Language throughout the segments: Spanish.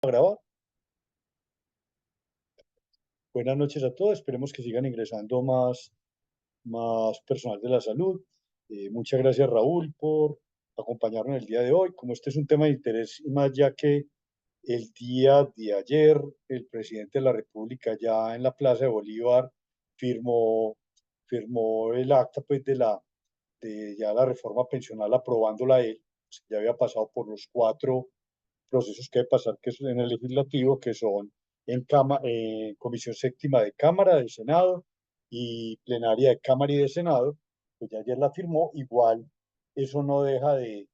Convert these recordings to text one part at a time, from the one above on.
Grabar. Buenas noches a todos. Esperemos que sigan ingresando más personal de la salud. Muchas gracias, Raúl, por acompañarnos el día de hoy. Como este es un tema de interés y más ya que el día de ayer el presidente de la República ya en la Plaza de Bolívar firmó, firmó el acta pues, de ya la reforma pensional aprobándola él. Pues, ya había pasado por los cuatro procesos que debe pasar que es en el legislativo, que son Comisión Séptima de Cámara, de Senado y plenaria de Cámara y de Senado, pues ya ayer la firmó. Igual eso no deja de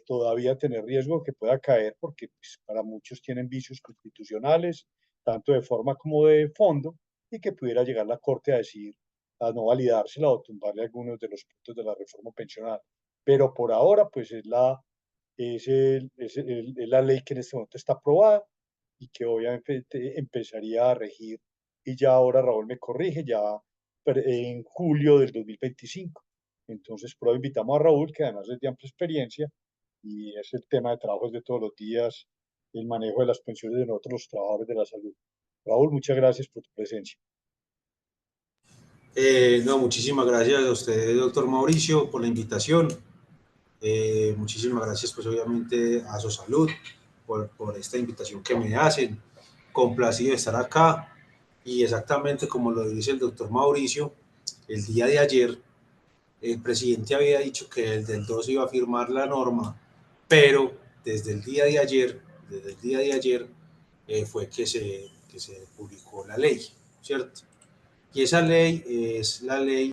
todavía tener riesgo que pueda caer, porque pues, para muchos tienen vicios constitucionales, tanto de forma como de fondo, y que pudiera llegar la Corte a decir, a no validársela o tumbarle algunos de los puntos de la reforma pensional. Pero por ahora, pues es la ley que en este momento está aprobada y que obviamente empezaría a regir, y ya ahora Raúl me corrige, ya en julio del 2025. Entonces, por ahí invitamos a Raúl, que además es de amplia experiencia y es el tema de trabajos de todos los días, el manejo de las pensiones de nosotros, los trabajadores de la salud. Raúl, muchas gracias por tu presencia. No, muchísimas gracias a usted, doctor Mauricio, por la invitación. Muchísimas gracias, pues obviamente, a su salud por esta invitación que me hacen. Complacido de estar acá. Y exactamente como lo dice el doctor Mauricio, el día de ayer el presidente había dicho que el del 2 iba a firmar la norma, pero desde el día de ayer fue que se publicó la ley, ¿cierto? Y esa ley es la ley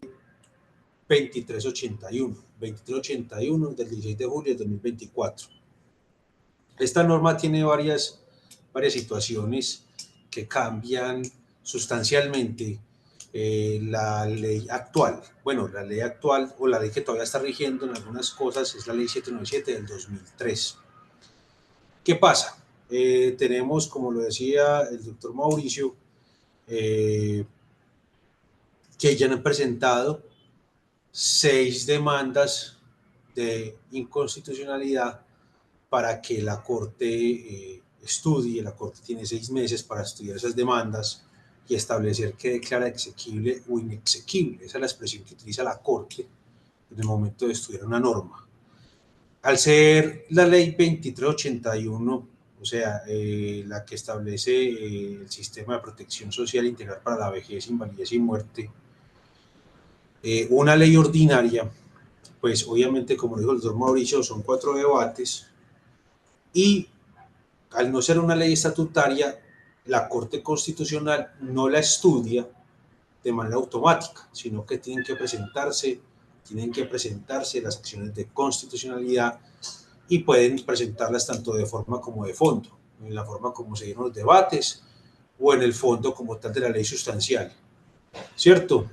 2381 del 16 de julio de 2024. Esta norma tiene varias situaciones que cambian sustancialmente la ley actual. Bueno, la ley actual o la ley que todavía está rigiendo en algunas cosas es la ley 797 del 2003. ¿Qué pasa? Tenemos, como lo decía el doctor Mauricio, que ya han presentado 6 demandas de inconstitucionalidad para que la Corte estudie. La Corte tiene 6 meses para estudiar esas demandas y establecer qué declara exequible o inexequible. Esa es la expresión que utiliza la Corte en el momento de estudiar una norma. Al ser la ley 2381, o sea, la que establece el sistema de protección social integral para la vejez, invalidez y muerte, una ley ordinaria, pues obviamente, como dijo el doctor Mauricio, son 4 debates y al no ser una ley estatutaria, la Corte Constitucional no la estudia de manera automática, sino que tienen que presentarse las acciones de constitucionalidad y pueden presentarlas tanto de forma como de fondo, en la forma como se dieron los debates o en el fondo como tal de la ley sustancial, ¿cierto?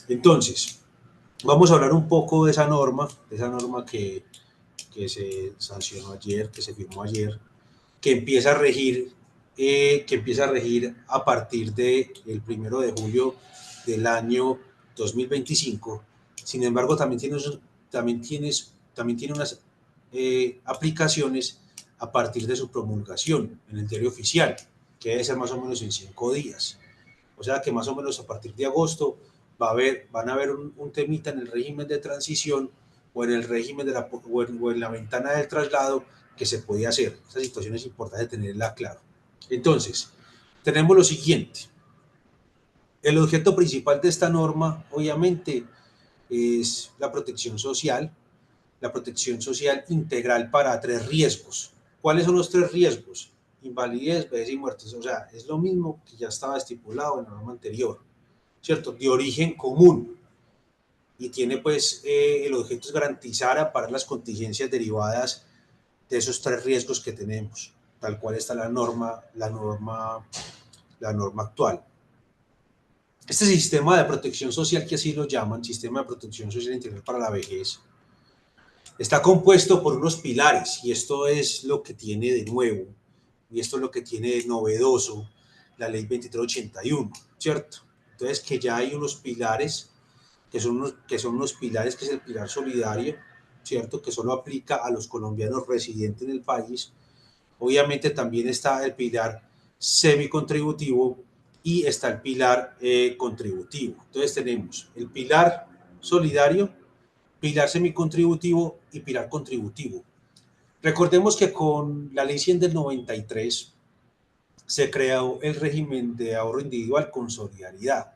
Entonces, vamos a hablar un poco de esa norma que se sancionó ayer, que se firmó ayer, que empieza a regir a partir del 1 de julio del año 2025. Sin embargo, también tiene unas aplicaciones a partir de su promulgación en el diario oficial, que debe ser más o menos en 5 días. O sea que más o menos a partir de agosto van a haber un temita en el régimen de transición o en el régimen o en la ventana del traslado que se puede hacer. Esta situación es importante tenerla claro. Entonces, tenemos lo siguiente. El objeto principal de esta norma, obviamente, es la protección social integral para 3 riesgos. ¿Cuáles son los 3 riesgos? Invalidez, vejez y muerte. O sea, es lo mismo que ya estaba estipulado en la norma anterior, ¿cierto? De origen común. Y tiene pues el objeto es garantizar a parar las contingencias derivadas de esos 3 riesgos que tenemos, tal cual está la norma actual. Este sistema de protección social, que así lo llaman, sistema de protección social integral para la vejez, está compuesto por unos pilares, y esto es lo que tiene de nuevo, y esto es lo que tiene de novedoso la ley 2381, ¿cierto? Entonces, que ya hay unos pilares, que son unos pilares, que es el pilar solidario, ¿cierto? Que solo aplica a los colombianos residentes en el país, obviamente también está el pilar semicontributivo y está el pilar contributivo. Entonces tenemos el pilar solidario, pilar semicontributivo y pilar contributivo. Recordemos que con la ley 100 del 93 se creó el régimen de ahorro individual con solidaridad.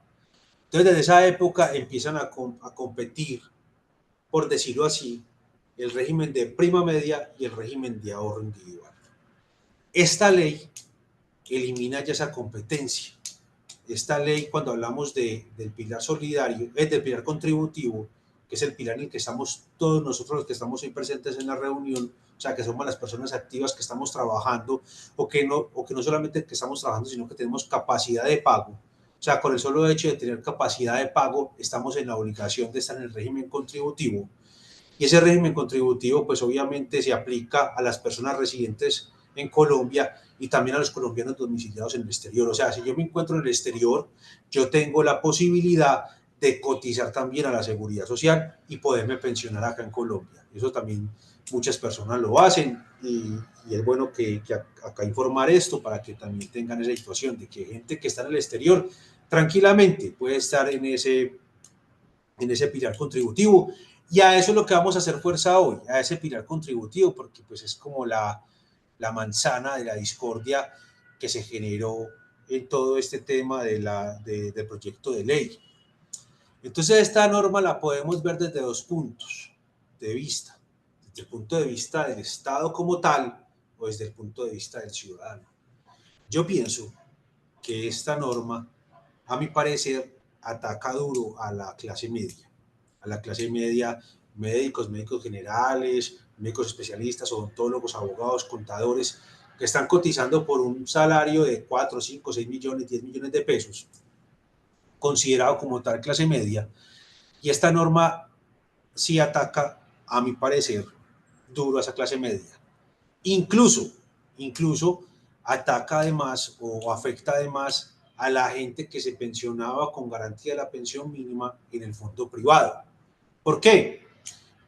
Entonces, desde esa época empiezan a competir, por decirlo así, el régimen de prima media y el régimen de ahorro individual. Esta ley elimina ya esa competencia. Esta ley, cuando hablamos del pilar solidario, del pilar contributivo, que es el pilar en el que estamos todos nosotros los que estamos hoy presentes en la reunión, o sea, que somos las personas activas que estamos trabajando, o que no solamente que estamos trabajando, sino que tenemos capacidad de pago. O sea, con el solo hecho de tener capacidad de pago, estamos en la obligación de estar en el régimen contributivo. Y ese régimen contributivo, pues obviamente se aplica a las personas residentes en Colombia y también a los colombianos domiciliados en el exterior. O sea, si yo me encuentro en el exterior, yo tengo la posibilidad de cotizar también a la seguridad social y poderme pensionar acá en Colombia. Eso también muchas personas lo hacen y es bueno que acá informar esto para que también tengan esa situación de que gente que está en el exterior tranquilamente puede estar en ese pilar contributivo. Y a eso es lo que vamos a hacer fuerza hoy, a ese pilar contributivo, porque pues es como la manzana de la discordia que se generó en todo este tema del proyecto de ley. Entonces esta norma la podemos ver desde dos puntos de vista, desde el punto de vista del Estado como tal o desde el punto de vista del ciudadano. Yo pienso que esta norma, a mi parecer, ataca duro a la clase media, médicos generales, médicos especialistas, odontólogos, abogados, contadores, que están cotizando por un salario de 4, 5, 6 millones, 10 millones de pesos, considerado como tal clase media, y esta norma sí ataca, a mi parecer, duro a esa clase media. Incluso ataca además o afecta además a la gente que se pensionaba con garantía de la pensión mínima en el fondo privado. ¿Por qué?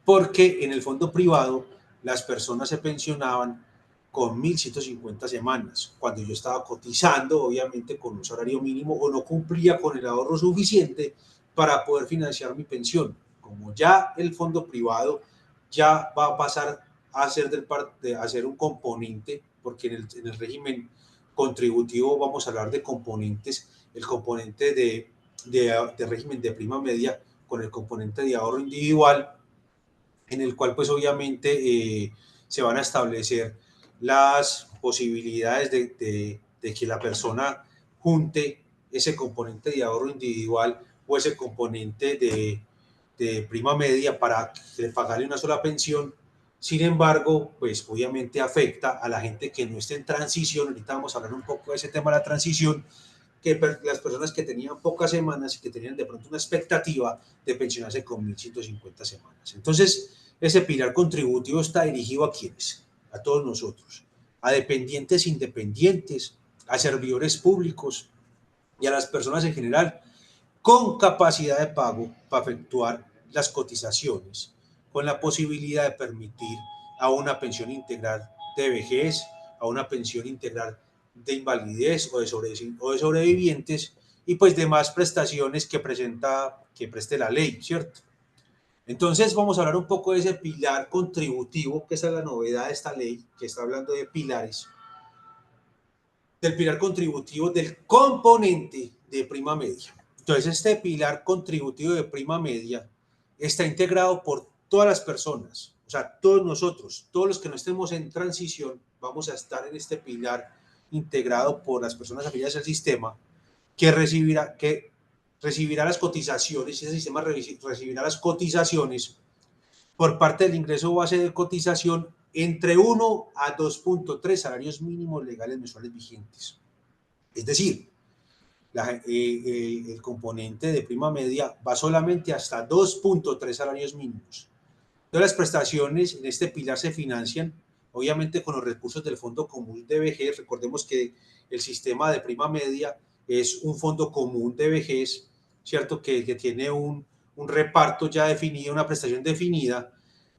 Porque en el fondo privado las personas se pensionaban con 1.150 semanas, cuando yo estaba cotizando, obviamente con un salario mínimo o no cumplía con el ahorro suficiente para poder financiar mi pensión. Como ya el fondo privado ya va a pasar a ser, a ser un componente, porque en el régimen contributivo vamos a hablar de componentes, el componente de régimen de prima media con el componente de ahorro individual, en el cual pues obviamente se van a establecer las posibilidades de que la persona junte ese componente de ahorro individual o ese componente de prima media para pagarle una sola pensión. Sin embargo, pues obviamente afecta a la gente que no esté en transición. Ahorita vamos a hablar un poco de ese tema de la transición, que las personas que tenían pocas semanas y que tenían de pronto una expectativa de pensionarse con 1.150 semanas. Entonces, ese pilar contributivo está dirigido a quienes, a todos nosotros, a dependientes independientes, a servidores públicos y a las personas en general con capacidad de pago para efectuar las cotizaciones, con la posibilidad de permitir a una pensión integral de vejez, a una pensión integral de invalidez o de sobrevivientes y pues demás prestaciones que preste la ley, ¿cierto? Entonces vamos a hablar un poco de ese pilar contributivo, que esa es la novedad de esta ley, que está hablando de pilares, del pilar contributivo del componente de prima media. Entonces este pilar contributivo de prima media está integrado por todas las personas, o sea, todos nosotros, todos los que no estemos en transición, vamos a estar en este pilar integrado por las personas afiliadas al sistema que recibirá las cotizaciones, y ese sistema recibirá las cotizaciones por parte del ingreso base de cotización entre 1 a 2.3 salarios mínimos legales mensuales vigentes. Es decir, el componente de prima media va solamente hasta 2.3 salarios mínimos. Todas las prestaciones en este pilar se financian, obviamente, con los recursos del Fondo Común de Vejez. Recordemos que el sistema de prima media es un fondo común de vejez, ¿cierto? Que tiene un reparto ya definido, una prestación definida,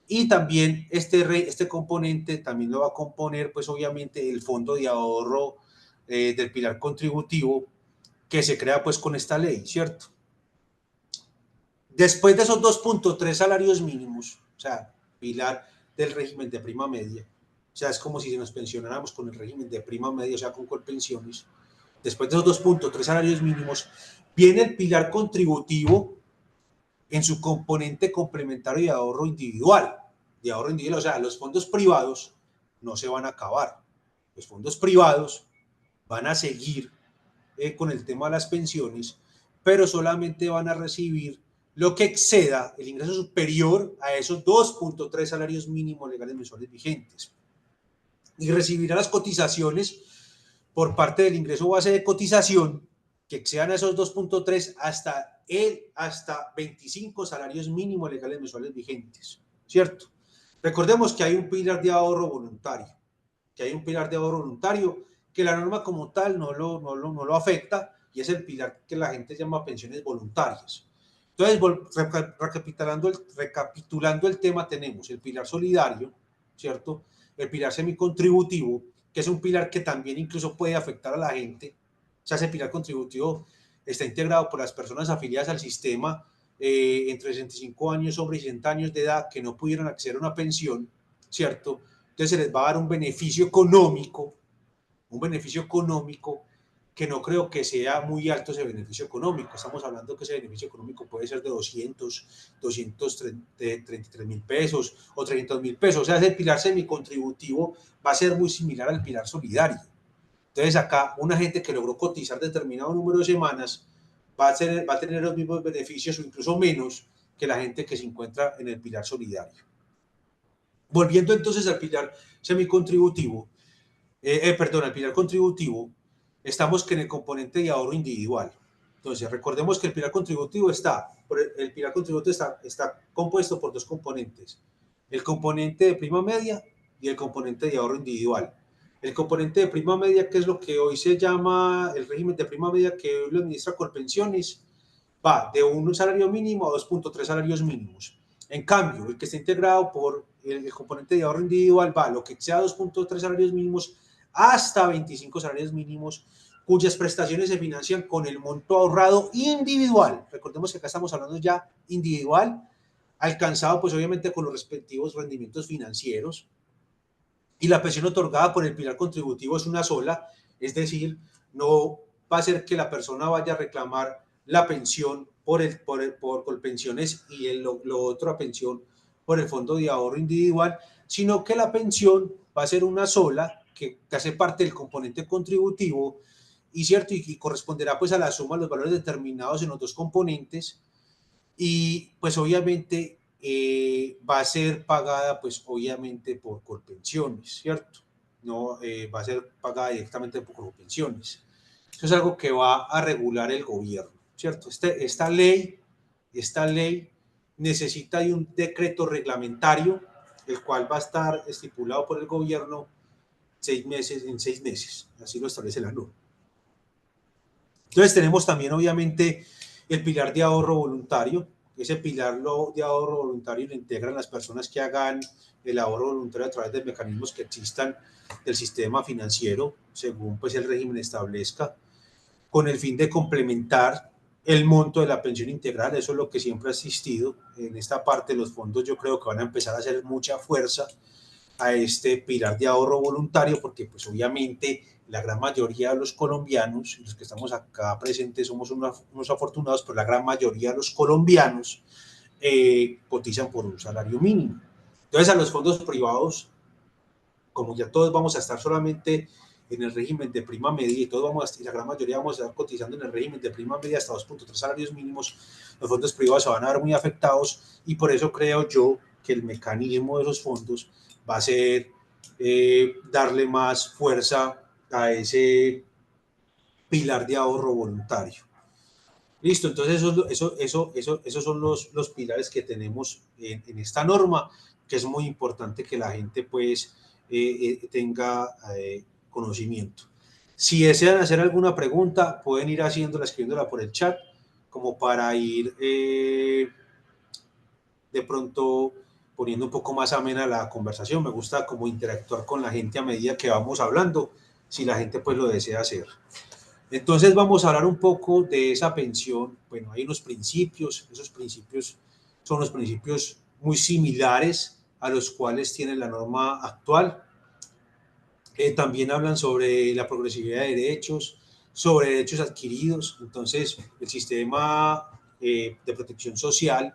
Y también este componente también lo va a componer, pues obviamente, el fondo de ahorro del pilar contributivo que se crea pues con esta ley, ¿cierto? Después de esos 2.3 salarios mínimos, o sea, pilar del régimen de prima media, o sea, es como si nos pensionáramos con el régimen de prima media, o sea, con Colpensiones. Después de esos 2.3 salarios mínimos, viene el pilar contributivo en su componente complementario de ahorro individual. De ahorro individual, o sea, los fondos privados no se van a acabar. Los fondos privados van a seguir con el tema de las pensiones, pero solamente van a recibir lo que exceda el ingreso superior a esos 2.3 salarios mínimos legales mensuales vigentes. Y recibirá las cotizaciones por parte del ingreso base de cotización que excedan esos 2.3 hasta 25 salarios mínimos legales mensuales vigentes, ¿cierto? Recordemos que hay un pilar de ahorro voluntario, que la norma como tal no lo afecta, y es el pilar que la gente llama pensiones voluntarias. Entonces, recapitulando el tema, tenemos el pilar solidario, ¿cierto? El pilar semicontributivo, que es un pilar que también incluso puede afectar a la gente. O sea, ese pilar contributivo está integrado por las personas afiliadas al sistema entre 65 años, hombres y 60 años de edad, que no pudieron acceder a una pensión, ¿cierto? Entonces se les va a dar un beneficio económico que no creo que sea muy alto ese beneficio económico. Estamos hablando que ese beneficio económico puede ser de 233.000 pesos o 300.000 pesos. O sea, ese pilar semicontributivo va a ser muy similar al pilar solidario. Entonces acá una gente que logró cotizar determinado número de semanas va a tener los mismos beneficios o incluso menos que la gente que se encuentra en el pilar solidario. Volviendo entonces al pilar semicontributivo, al pilar contributivo, estamos que en el componente de ahorro individual. Entonces, recordemos que el pilar contributivo está compuesto por dos componentes: el componente de prima media y el componente de ahorro individual. El componente de prima media, que es lo que hoy se llama el régimen de prima media, que hoy lo administra Colpensiones, va de un salario mínimo a 2.3 salarios mínimos. En cambio, el que está integrado por el componente de ahorro individual va lo que sea 2.3 salarios mínimos hasta 25 salarios mínimos, cuyas prestaciones se financian con el monto ahorrado individual. Recordemos que acá estamos hablando ya individual, alcanzado pues obviamente con los respectivos rendimientos financieros. Y la pensión otorgada por el pilar contributivo es una sola, es decir, no va a ser que la persona vaya a reclamar la pensión por Colpensiones y lo otro a pensión por el fondo de ahorro individual, sino que la pensión va a ser una sola que hace parte del componente contributivo y cierto y corresponderá pues a la suma de los valores determinados en los dos componentes y pues obviamente va a ser pagada pues obviamente por Colpensiones, ¿cierto? No va a ser pagada directamente por Colpensiones. Eso es algo que va a regular el gobierno, ¿cierto? Esta ley necesita de un decreto reglamentario, el cual va a estar estipulado por el gobierno en 6 meses, así lo establece la norma. Entonces tenemos también obviamente el pilar de ahorro voluntario. Ese pilar de ahorro voluntario lo integran las personas que hagan el ahorro voluntario a través de mecanismos que existan del sistema financiero, según pues el régimen establezca, con el fin de complementar el monto de la pensión integral. Eso es lo que siempre ha existido. En esta parte los fondos yo creo que van a empezar a hacer mucha fuerza a este pilar de ahorro voluntario, porque pues obviamente la gran mayoría de los colombianos, los que estamos acá presentes somos unos afortunados, pero la gran mayoría de los colombianos cotizan por un salario mínimo. Entonces a los fondos privados, como ya todos vamos a estar solamente en el régimen de prima media y la gran mayoría vamos a estar cotizando en el régimen de prima media hasta 2.3 salarios mínimos, los fondos privados se van a ver muy afectados y por eso creo yo que el mecanismo de esos fondos va a ser darle más fuerza a ese pilar de ahorro voluntario. Listo, entonces esos son los pilares que tenemos en esta norma, que es muy importante que la gente pues tenga conocimiento. Si desean hacer alguna pregunta, pueden ir haciéndola, escribiéndola por el chat, como para ir de pronto poniendo un poco más amena la conversación. Me gusta como interactuar con la gente a medida que vamos hablando, si la gente pues lo desea hacer. Entonces vamos a hablar un poco de esa pensión. Bueno, hay unos principios, esos principios son los principios muy similares a los cuales tiene la norma actual. También hablan sobre la progresividad de derechos, sobre derechos adquiridos. Entonces, el sistema de protección social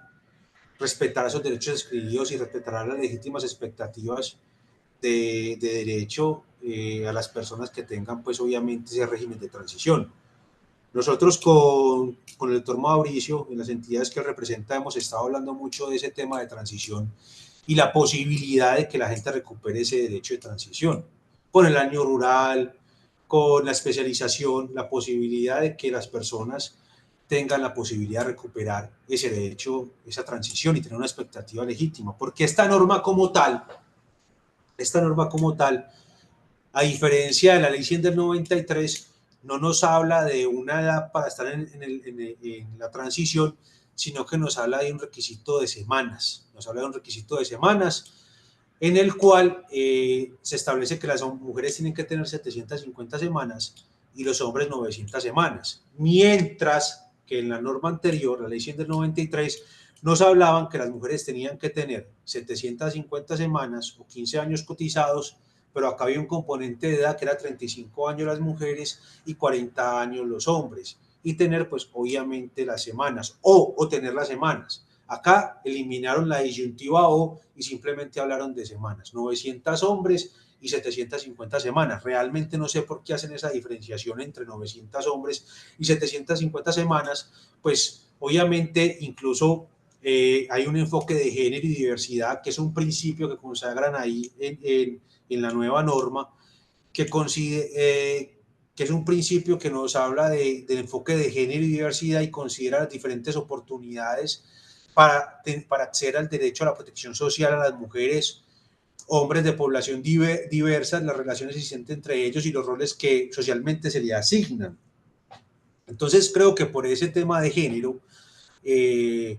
respetará esos derechos adquiridos y respetará las legítimas expectativas de derecho a las personas que tengan, pues obviamente, ese régimen de transición. Nosotros con el doctor Mauricio, en las entidades que representa, hemos estado hablando mucho de ese tema de transición y la posibilidad de que la gente recupere ese derecho de transición, con el año rural, con la especialización, la posibilidad de que las personas tengan la posibilidad de recuperar ese derecho, esa transición y tener una expectativa legítima, porque esta norma como tal, a diferencia de la ley 100 del 93, no nos habla de una edad para estar en la transición, sino que nos habla de un requisito de semanas, nos habla de un requisito de semanas en el cual se establece que las mujeres tienen que tener 750 semanas y los hombres 900 semanas, mientras que en la norma anterior, la ley 100 del 93, nos hablaban que las mujeres tenían que tener 750 semanas o 15 años cotizados, pero acá había un componente de edad que era 35 años las mujeres y 40 años los hombres, y tener pues obviamente las semanas, o tener las semanas. Acá eliminaron la disyuntiva o y simplemente hablaron de semanas, 900 hombres y 750 semanas. Realmente no sé por qué hacen esa diferenciación entre 900 hombres y 750 semanas, pues obviamente incluso hay un enfoque de género y diversidad, que es un principio que consagran ahí en la nueva norma, que que es un principio que nos habla del enfoque de género y diversidad y considera las diferentes oportunidades para acceder al derecho a la protección social a las mujeres, hombres de población diversa, las relaciones existentes entre ellos y los roles que socialmente se le asignan. Entonces creo que por ese tema de género, eh,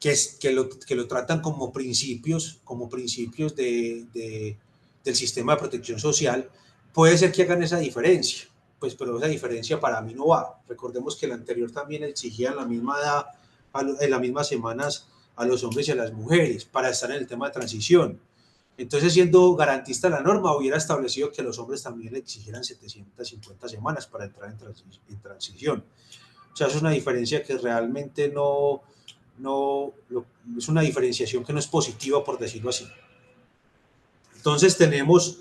que lo tratan como principios del sistema de protección social, puede ser que hagan esa diferencia, pues, pero esa diferencia para mí no va. Recordemos que el anterior también exigía en la misma edad, en las mismas semanas a los hombres y a las mujeres para estar en el tema de transición. Entonces, siendo garantista la norma, hubiera establecido que los hombres también exigieran 750 semanas para entrar en transición. O sea, es una diferencia que realmente es una diferenciación que no es positiva, por decirlo así. Entonces tenemos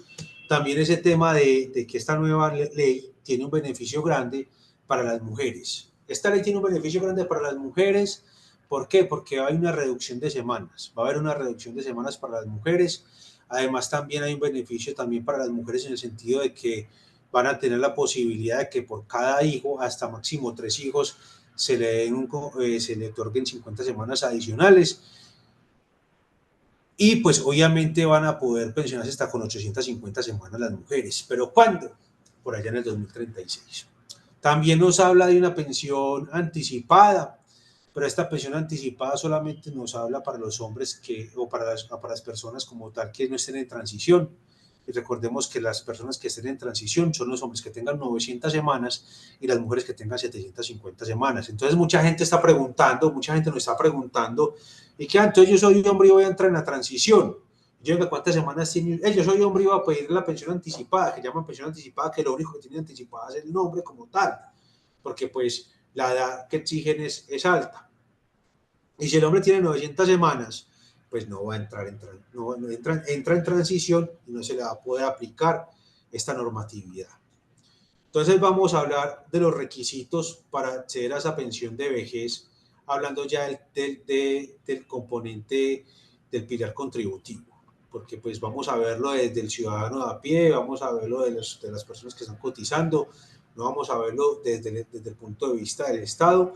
también ese tema de que esta nueva ley tiene un beneficio grande para las mujeres. Esta ley tiene un beneficio grande para las mujeres. ¿Por qué? Porque hay una reducción de semanas. Va a haber una reducción de semanas para las mujeres. Además, también hay un beneficio también para las mujeres en el sentido de que van a tener la posibilidad de que por cada hijo, hasta máximo 3 hijos, se le otorguen 50 semanas adicionales. Y pues obviamente van a poder pensionarse hasta con 850 semanas las mujeres. ¿Pero cuándo? Por allá en el 2036. También nos habla de una pensión anticipada, pero esta pensión anticipada solamente nos habla para los hombres o para las personas como tal que no estén en transición. Y recordemos que las personas que estén en transición son los hombres que tengan 900 semanas y las mujeres que tengan 750 semanas. Entonces mucha gente nos está preguntando, ¿y qué? Entonces yo soy hombre y voy a entrar en la transición. Yo, ¿cuántas semanas tiene? Yo soy hombre y voy a pedir la pensión anticipada, que llaman pensión anticipada, que lo único que tiene anticipada es el nombre como tal, porque pues la edad que exigen es alta. Y si el hombre tiene 900 semanas, pues no va a entrar entra en transición y no se le va a poder aplicar esta normatividad. Entonces vamos a hablar de los requisitos para acceder a esa pensión de vejez, hablando ya del componente del pilar contributivo, porque pues vamos a verlo desde el ciudadano de a pie, vamos a verlo de las personas que están cotizando, no vamos a verlo desde el punto de vista del Estado,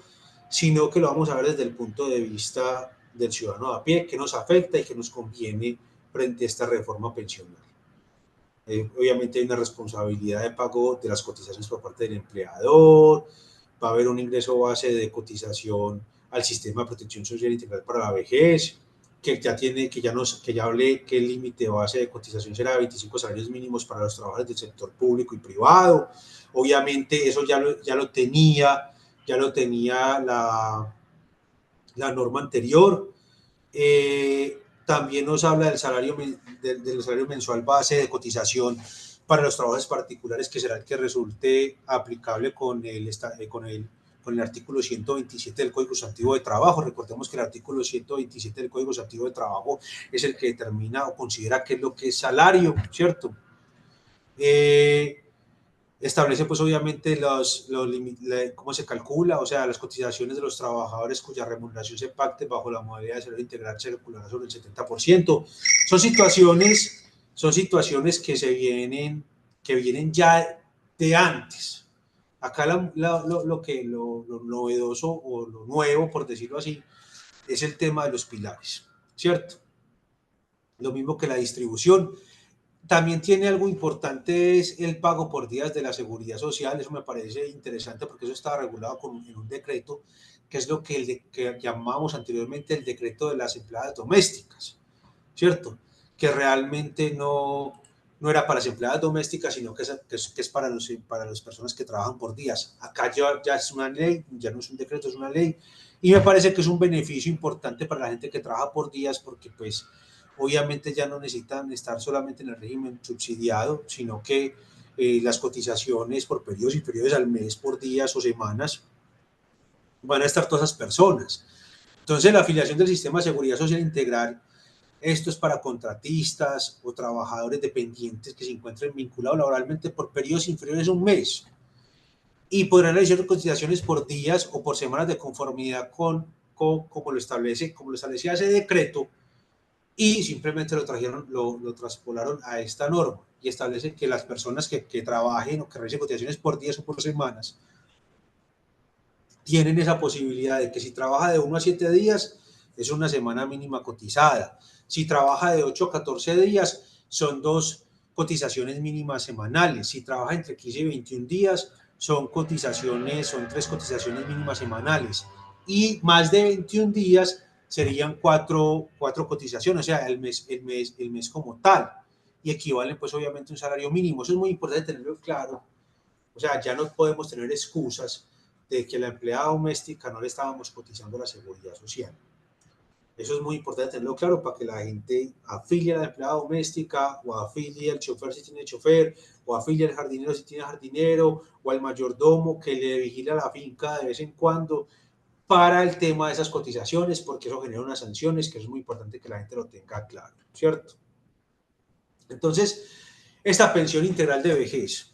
sino que lo vamos a ver desde el punto de vista del ciudadano de a pie, que nos afecta y que nos conviene frente a esta reforma pensional. Obviamente hay una responsabilidad de pago de las cotizaciones por parte del empleador, va a haber un ingreso base de cotización al sistema de protección social integral para la vejez, que ya hablé que el límite base de cotización será 25 salarios mínimos para los trabajadores del sector público y privado. Obviamente eso ya lo tenía la norma anterior. También nos habla del salario mensual base de cotización para los trabajadores particulares, que será el que resulte aplicable con el artículo 127 del Código Sustantivo de Trabajo. Recordemos que el artículo 127 del Código Sustantivo de Trabajo es el que determina o considera qué es lo que es salario, ¿cierto? Establece pues obviamente cómo se calcula, o sea, las cotizaciones de los trabajadores cuya remuneración se pacte bajo la modalidad de salario integral se calculará sobre el 70%. Son situaciones que vienen ya de antes. Acá lo novedoso o lo nuevo, por decirlo así, es el tema de los pilares, ¿cierto? Lo mismo que la distribución. También tiene algo importante, es el pago por días de la seguridad social. Eso me parece interesante porque eso estaba regulado en un decreto, que es lo que llamamos anteriormente el decreto de las empleadas domésticas, ¿cierto? Que realmente no era para las empleadas domésticas, sino que es para las personas que trabajan por días. Acá ya es una ley, ya no es un decreto, es una ley. Y me parece que es un beneficio importante para la gente que trabaja por días, porque pues obviamente ya no necesitan estar solamente en el régimen subsidiado, sino que las cotizaciones por periodos y periodos al mes, por días o semanas, van a estar todas esas personas. Entonces, la afiliación del sistema de seguridad social integral, esto es para contratistas o trabajadores dependientes que se encuentren vinculados laboralmente por periodos inferiores a un mes y podrán realizar cotizaciones por días o por semanas de conformidad como lo establecía ese decreto, y simplemente lo traspolaron a esta norma y establece que las personas que trabajen o que realicen cotizaciones por días o por semanas tienen esa posibilidad de que si trabaja de 1 a 7 días es una semana mínima cotizada, si trabaja de 8 a 14 días son 2 cotizaciones mínimas semanales, si trabaja entre 15 y 21 días son 3 cotizaciones mínimas semanales, y más de 21 días serían 4 cotizaciones, o sea, el mes como tal, y equivalen pues obviamente a un salario mínimo. Eso es muy importante tenerlo claro. O sea, ya no podemos tener excusas de que la empleada doméstica no le estábamos cotizando la seguridad social. Eso es muy importante tenerlo claro para que la gente afilie a la empleada doméstica, o afilie al chofer si tiene chofer, o afilie al jardinero si tiene jardinero, o al mayordomo que le vigila la finca de vez en cuando, para el tema de esas cotizaciones, porque eso genera unas sanciones, que es muy importante que la gente lo tenga claro, ¿cierto? Entonces, esta pensión integral de vejez,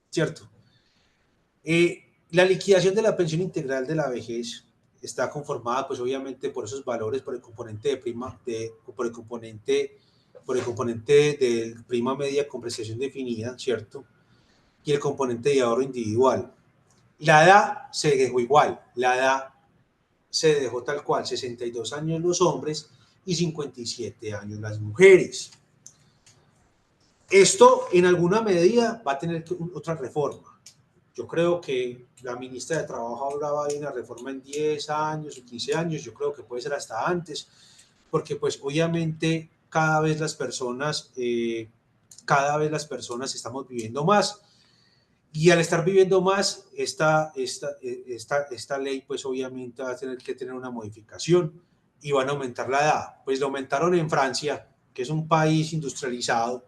¿cierto? La liquidación de la pensión integral de la vejez está conformada, pues obviamente, por esos valores, por el componente de prima, por el componente de prima media con prestación definida, ¿cierto? Y el componente de ahorro individual. La edad se dejó igual, la edad se dejó tal cual, 62 años los hombres y 57 años las mujeres. Esto en alguna medida va a tener otra reforma. Yo creo que la ministra de Trabajo hablaba de una reforma en 10 años o 15 años, yo creo que puede ser hasta antes, porque pues obviamente cada vez las personas estamos viviendo más, y al estar viviendo más, esta ley pues obviamente va a tener que tener una modificación y van a aumentar la edad. Pues lo aumentaron en Francia, que es un país industrializado,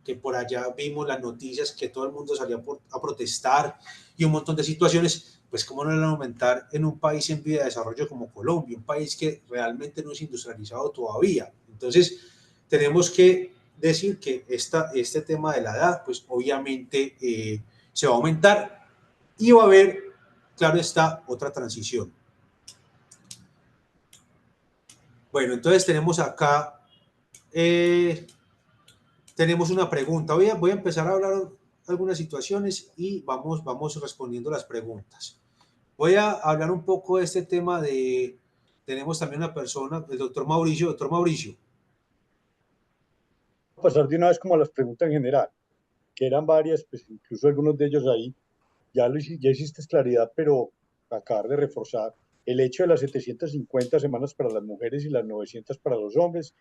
que por allá vimos las noticias que todo el mundo salía a protestar y un montón de situaciones. Pues cómo no le van a aumentar en un país en vía de desarrollo como Colombia, un país que realmente no es industrializado todavía. Entonces tenemos que decir que este tema de la edad, pues obviamente se va a aumentar, y va a haber, claro está, otra transición. Bueno, entonces tenemos acá tenemos una pregunta. Voy a empezar a hablar algunas situaciones y vamos respondiendo las preguntas. Voy a hablar un poco de este tema tenemos también una persona, el doctor Mauricio. Doctor Mauricio. Pasar de una vez como a las preguntas en general, que eran varias, pues incluso algunos de ellos ahí, ya hiciste claridad, pero acabar de reforzar el hecho de las 750 semanas para las mujeres y las 900 para los hombres,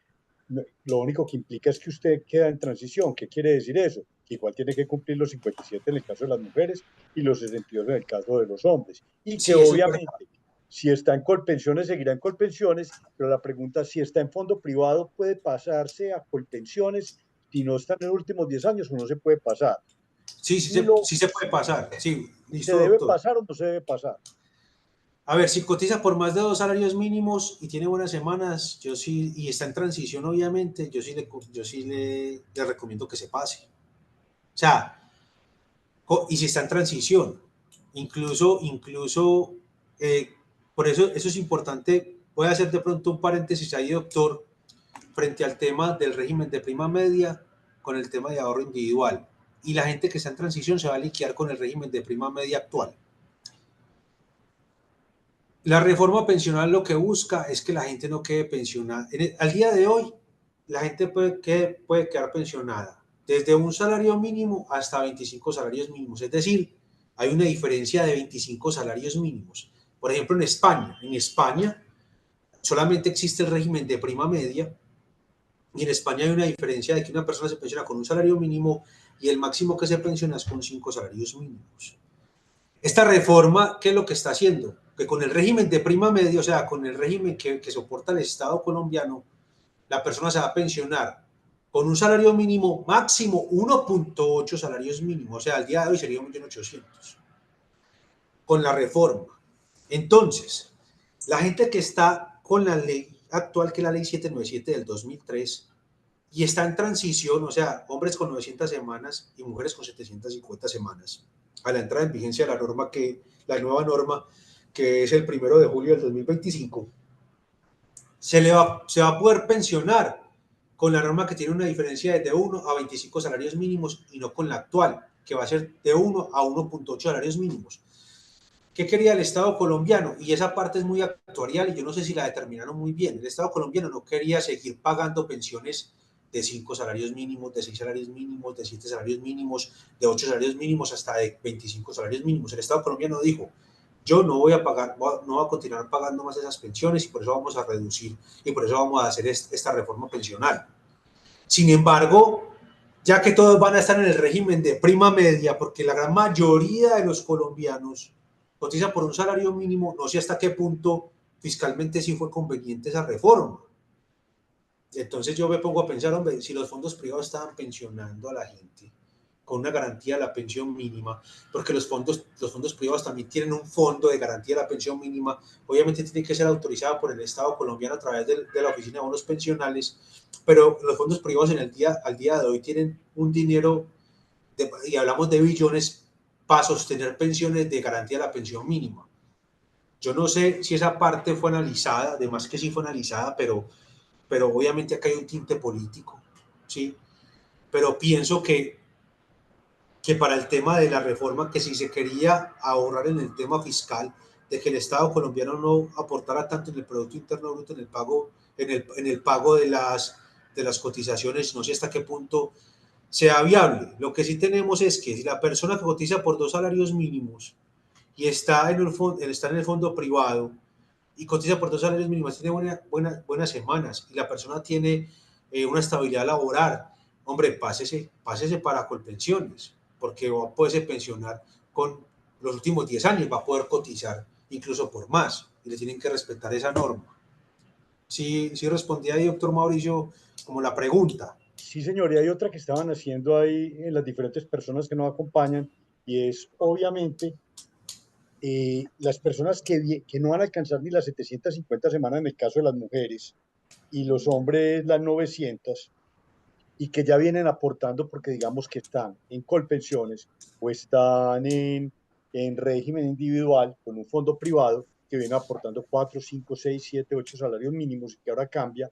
lo único que implica es que usted queda en transición. ¿Qué quiere decir eso? Que igual tiene que cumplir los 57 en el caso de las mujeres y los 62 en el caso de los hombres. Y que Sí, eso es verdad. obviamente, si está en Colpensiones, seguirá en Colpensiones, pero la pregunta es si está en fondo privado, puede pasarse a Colpensiones. Si no está en los últimos 10 años, o no se puede pasar. Sí, Y lo, sí se puede pasar. Sí, y se listo, debe doctor. pasar o no se debe pasar. A ver, si cotiza por más de 2 salarios mínimos y tiene buenas semanas, yo sí, y está en transición, obviamente, yo sí le recomiendo que se pase. O sea, y si está en transición, incluso, eh, por eso es importante. Voy a hacer de pronto un paréntesis ahí, doctor, frente al tema del régimen de prima media con el tema de ahorro individual. Y la gente que está en transición se va a liquidar con el régimen de prima media actual. La reforma pensional lo que busca es que la gente no quede pensionada. Al día de hoy, la gente puede quedar pensionada desde un salario mínimo hasta 25 salarios mínimos. Es decir, hay una diferencia de 25 salarios mínimos. Por ejemplo, en España solamente existe el régimen de prima media, y en España hay una diferencia de que una persona se pensiona con un salario mínimo y el máximo que se pensiona es con 5 salarios mínimos. Esta reforma, ¿qué es lo que está haciendo? Que con el régimen de prima media, o sea, con el régimen que soporta el Estado colombiano, la persona se va a pensionar con un salario mínimo máximo 1.8 salarios mínimos, o sea, al día de hoy sería 1.800.000 con la reforma. Entonces, la gente que está con la ley actual, que es la ley 797 del 2003, y está en transición, o sea, hombres con 900 semanas y mujeres con 750 semanas, a la entrada en vigencia de la nueva norma, que es el 1 de julio del 2025, se va a poder pensionar con la norma que tiene una diferencia de 1 a 25 salarios mínimos y no con la actual, que va a ser de 1 a 1.8 salarios mínimos. ¿Qué quería el Estado colombiano? Y esa parte es muy actuarial y yo no sé si la determinaron muy bien. El Estado colombiano no quería seguir pagando pensiones de 5 salarios mínimos, de 6 salarios mínimos, de 7 salarios mínimos, de 8 salarios mínimos, hasta de 25 salarios mínimos. El Estado colombiano dijo, yo no voy a pagar, no voy a continuar pagando más esas pensiones y por eso vamos a reducir y por eso vamos a hacer esta reforma pensional. Sin embargo, ya que todos van a estar en el régimen de prima media, porque la gran mayoría de los colombianos cotiza por un salario mínimo, no sé hasta qué punto fiscalmente sí fue conveniente esa reforma. Entonces yo me pongo a pensar, hombre, si los fondos privados estaban pensionando a la gente con una garantía de la pensión mínima, porque los fondos privados también tienen un fondo de garantía de la pensión mínima, obviamente tiene que ser autorizado por el Estado colombiano a través de la Oficina de Bonos Pensionales, pero los fondos privados al día de hoy tienen un dinero, y hablamos de billones, para sostener pensiones de garantía de la pensión mínima. Yo no sé si esa parte fue analizada, además que sí fue analizada, pero obviamente acá hay un tinte político, ¿sí? Pero pienso que para el tema de la reforma, que si se quería ahorrar en el tema fiscal, de que el Estado colombiano no aportara tanto en el Producto Interno Bruto, en el pago de las cotizaciones, no sé hasta qué punto sea viable. Lo que sí tenemos es que si la persona que cotiza por 2 salarios mínimos y está en el fondo privado y cotiza por 2 salarios mínimos, tiene buenas semanas y la persona tiene una estabilidad laboral, hombre, pásese para Colpensiones, porque va a poderse pensionar con los últimos 10 años, va a poder cotizar incluso por más y le tienen que respetar esa norma. Sí respondí ahí, doctor Mauricio, como la pregunta. Sí, señor, y hay otra que estaban haciendo ahí en las diferentes personas que nos acompañan, y es obviamente las personas que no van a alcanzar ni las 750 semanas en el caso de las mujeres y los hombres las 900 y que ya vienen aportando porque digamos que están en colpensiones o están en régimen individual con un fondo privado que viene aportando 4 5 6 7 8 salarios mínimos y que ahora cambia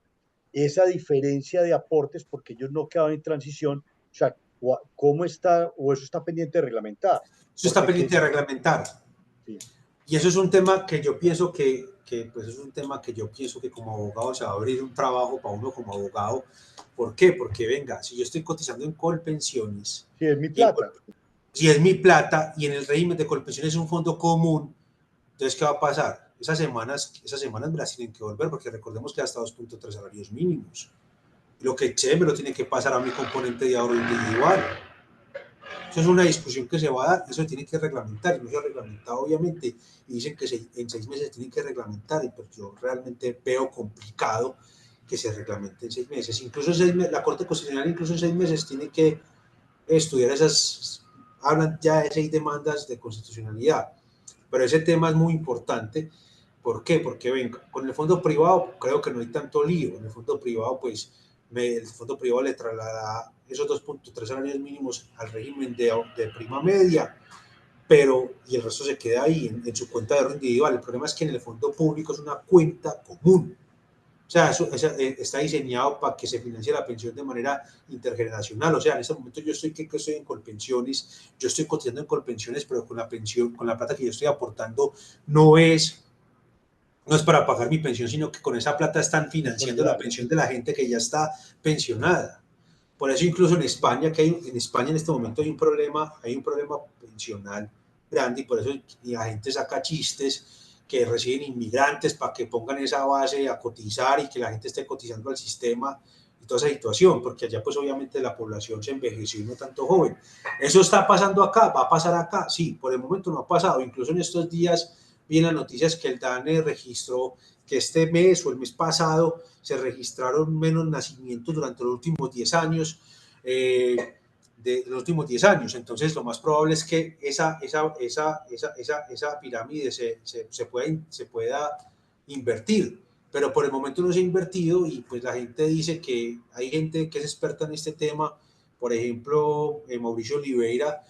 esa diferencia de aportes porque ellos no quedaban en transición, o sea, ¿cómo está o eso está pendiente de reglamentar? Eso está Porque que, pendiente de reglamentar. sí, Y eso es un tema que yo pienso pues es un tema que yo pienso que como abogado se va a abrir un trabajo para uno como abogado. ¿Por qué? Porque venga, si yo estoy cotizando en Colpensiones, sí, es mi y plata. si es mi plata y en el régimen de Colpensiones es un fondo común, entonces ¿qué va a pasar? esas semanas me las tienen que volver, porque recordemos que hasta 2.3 salarios mínimos. Lo que excede me lo tiene que pasar a mi componente de ahorro individual. Eso es una discusión que se va a dar, eso se tiene que reglamentar, y no se ha reglamentado obviamente, y dicen que en 6 meses tienen que reglamentar, y pues yo realmente veo complicado que se reglamente en 6 meses. Incluso la Corte Constitucional incluso en 6 meses tiene que estudiar hablan ya de 6 demandas de constitucionalidad, pero ese tema es muy importante. ¿Por qué? Porque venga, con el fondo privado creo que no hay tanto lío. En el fondo privado, pues, el fondo privado le traslada esos 2.3 salarios mínimos al régimen de prima media, pero y el resto se queda ahí en su cuenta de ahorro individual. El problema es que en el fondo público es una cuenta común. O sea, eso está diseñado para que se financie la pensión de manera intergeneracional. O sea, en este momento yo estoy en Colpensiones, yo estoy cotizando en Colpensiones, pero con la pensión, con la plata que yo estoy aportando, no es para pagar mi pensión, sino que con esa plata están financiando la pensión de la gente que ya está pensionada. Por eso incluso en España, en España en este momento hay un problema pensional grande, y por eso la gente saca chistes que reciben inmigrantes para que pongan esa base a cotizar y que la gente esté cotizando al sistema y toda esa situación, porque allá pues obviamente la población se envejeció y no tanto joven. Eso está pasando acá, va a pasar acá, sí, por el momento no ha pasado. Incluso en estos días vi en las noticias que el DANE registró que este mes o el mes pasado se registraron menos nacimientos durante los últimos 10 años, de los últimos 10 años. Entonces, lo más probable es que esa pirámide se pueda invertir. Pero por el momento no se ha invertido, y pues la gente dice que hay gente que es experta en este tema. Por ejemplo, Mauricio Oliveira,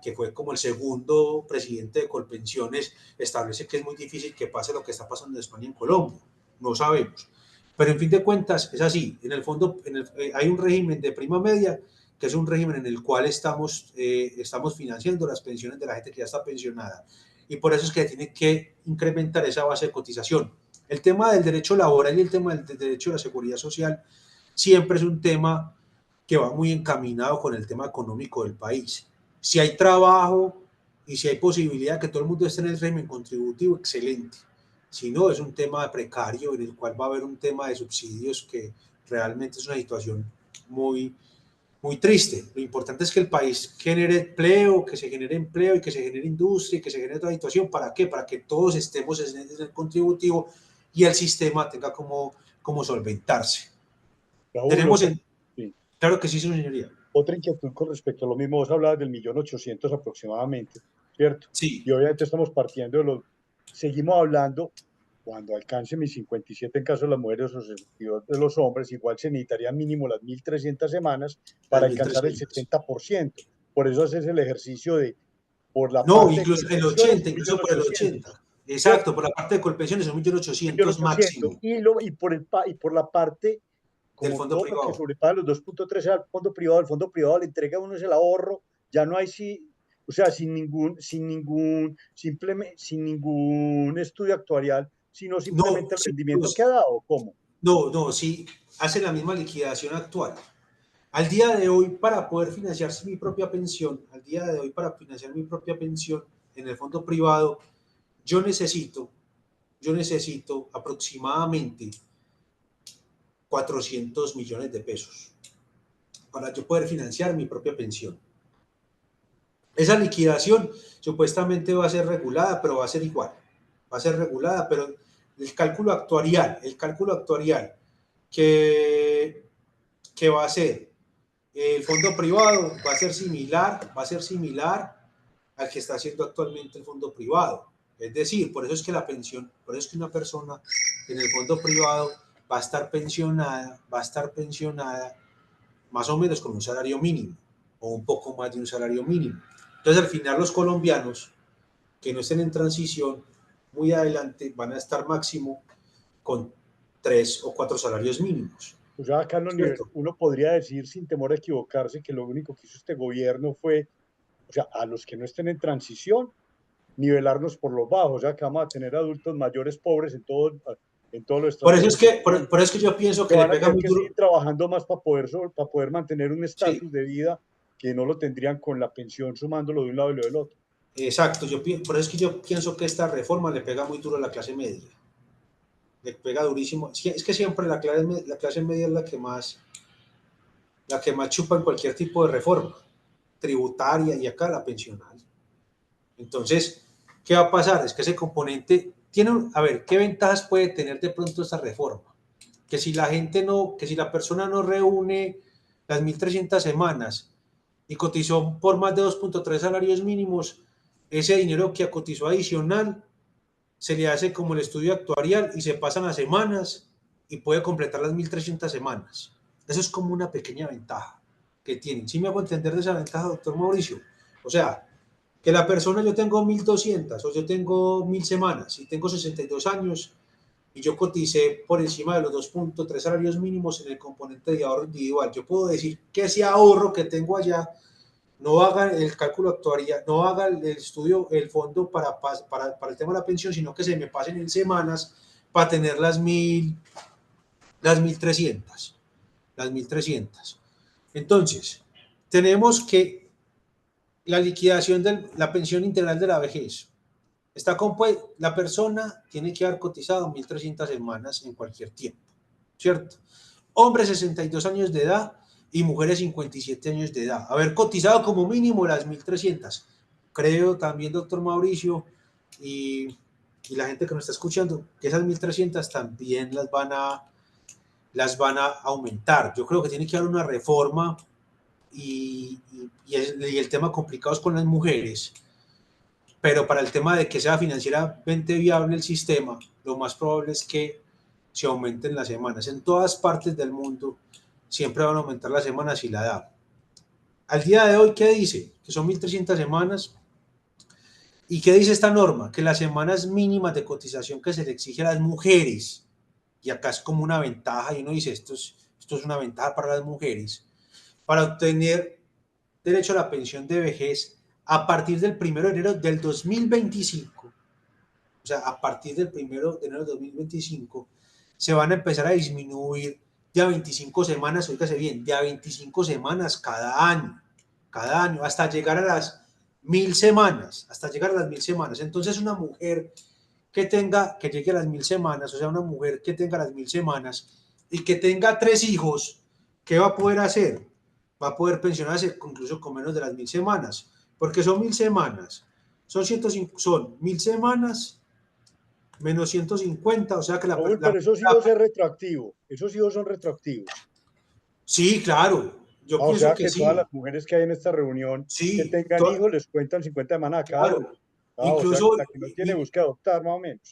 que fue como el segundo presidente de Colpensiones, establece que es muy difícil que pase lo que está pasando en España y en Colombia. No sabemos. Pero en fin de cuentas es así. En el fondo hay un régimen de prima media, que es un régimen en el cual estamos financiando las pensiones de la gente que ya está pensionada. Y por eso es que tiene que incrementar esa base de cotización. El tema del derecho laboral y el tema del derecho a la seguridad social siempre es un tema que va muy encaminado con el tema económico del país. Si hay trabajo y si hay posibilidad de que todo el mundo esté en el régimen contributivo, excelente. Si no, es un tema precario en el cual va a haber un tema de subsidios que realmente es una situación muy, muy triste. Lo importante es que el país genere empleo, que se genere empleo y que se genere industria y que se genere otra situación. ¿Para qué? Para que todos estemos en el contributivo y el sistema tenga como solventarse. Raúl, Tenemos sí. Claro que sí, señoría. Otra inquietud con respecto a lo mismo, vos hablabas del 1.800.000 aproximadamente, ¿cierto? Sí. Y obviamente estamos partiendo seguimos hablando, cuando alcance mis 57 en caso de las mujeres o 62 de los hombres, igual se necesitaría mínimo las 1.300 semanas para Las alcanzar el 1.300. 70%. Por eso haces el ejercicio de, por la No, parte de incluso el Colpensiones, 80, un millón incluso por el ochocientos, 80. ¿cierto? Exacto, por la parte de Colpensiones es 1.800.000 1.800.000. máximo Y por la parte, del como fondo todo lo que privado. sobrepaga los 2.3 al fondo privado, el fondo privado le entrega a uno es el ahorro, ya no hay o sea, sin ningún estudio actuarial, sino No, simplemente el sí, rendimiento que ha dado. ¿Cómo? no, sí, hace la misma liquidación actual. Al día de hoy, para poder financiarse mi propia pensión, al día de hoy, para financiar mi propia pensión en el fondo privado, yo necesito, yo necesito aproximadamente 400 millones de pesos para yo poder financiar mi propia pensión. Esa liquidación supuestamente va a ser regulada, pero va a ser igual. Va a ser regulada, pero el cálculo actuarial que, que va a ser el fondo privado va a ser similar al que está haciendo actualmente el fondo privado. Es decir, por eso es que la pensión, por eso es que una persona en el fondo privado va a estar pensionada más o menos con un salario mínimo o un poco más de un salario mínimo. Entonces, al final, los colombianos que no estén en transición muy adelante van a estar máximo con 3 o 4 salarios mínimos. O sea, Carlos, ¿Cierto? uno podría decir sin temor a equivocarse que lo único que hizo este gobierno fue, o sea, a los que no estén en transición, nivelarnos por los bajos, o sea, que vamos a tener adultos mayores pobres en todos los Por estratos eso es que, sociales, por eso es que yo pienso que que le van a pega tener muy que duro. seguir trabajando más para poder mantener un Sí, estatus de vida que no lo tendrían con la pensión sumándolo de un lado y lo del otro. Exacto, por eso es que yo pienso que esta reforma le pega muy duro a la clase media, le pega durísimo. Es que siempre la clase media es la que más chupa en cualquier tipo de reforma tributaria y acá la pensional. Entonces, ¿qué va a pasar? Es que ese componente tiene, a ver, ¿qué ventajas puede tener de pronto esta reforma? Que si la gente no, que si la persona no reúne las 1.300 semanas y cotizó por más de 2.3 salarios mínimos, ese dinero que cotizó adicional se le hace como el estudio actuarial y se pasan las semanas y puede completar las 1.300 semanas. Eso es como una pequeña ventaja que tienen. ¿Sí me hago entender de esa ventaja, doctor Mauricio? O sea, que la persona, yo tengo 1.200 o yo tengo 1.000 semanas y tengo 62 años y yo coticé por encima de los 2.3 salarios mínimos en el componente de ahorro individual. Yo puedo decir que ese ahorro que tengo allá no haga el cálculo actuaria, no haga el estudio, el fondo para el tema de la pensión, sino que se me pasen en semanas para tener las 1.300. Las 1.300. Entonces, tenemos que la liquidación de la pensión integral de la vejez. La persona tiene que haber cotizado 1.300 semanas en cualquier tiempo, ¿cierto? Hombres 62 años de edad y mujeres 57 años de edad. Haber cotizado como mínimo las 1.300. Creo también, doctor Mauricio, y la gente que nos está escuchando, que esas 1.300 también las van a aumentar. Yo creo que tiene que haber una reforma y el tema complicado es con las mujeres, pero para el tema de que sea financieramente viable el sistema, lo más probable es que se aumenten las semanas. En todas partes del mundo siempre van a aumentar las semanas y la edad. Al día de hoy, ¿qué dice? Que son 1.300 semanas. ¿Y qué dice esta norma? Que las semanas mínimas de cotización que se le exige a las mujeres, y acá es como una ventaja, y uno dice, esto es una ventaja para las mujeres, para obtener derecho a la pensión de vejez a partir del 1 de enero del 2025, o sea, a partir del 1 de enero del 2025, se van a empezar a disminuir de a 25 semanas, oígase bien, de a 25 semanas cada año, hasta llegar a las 1.000 semanas, hasta llegar a las 1.000 semanas. Entonces, una mujer que llegue a las 1.000 semanas, o sea, una mujer que tenga las 1.000 semanas y que tenga 3 hijos, ¿qué va a poder hacer? Va a poder pensionarse incluso con menos de las 1.000 semanas, porque son 1.000 semanas, son 1.000 semanas menos 150, o sea que Raúl, pero esos hijos es retroactivo. Esos hijos son retroactivos. sí, claro, yo O pienso sea que que todas sí, las mujeres que hay en esta reunión que sí, tengan hijos les cuentan 50 semanas a cada claro, uno. O sea que incluso, la que no tiene busca adoptar más o menos.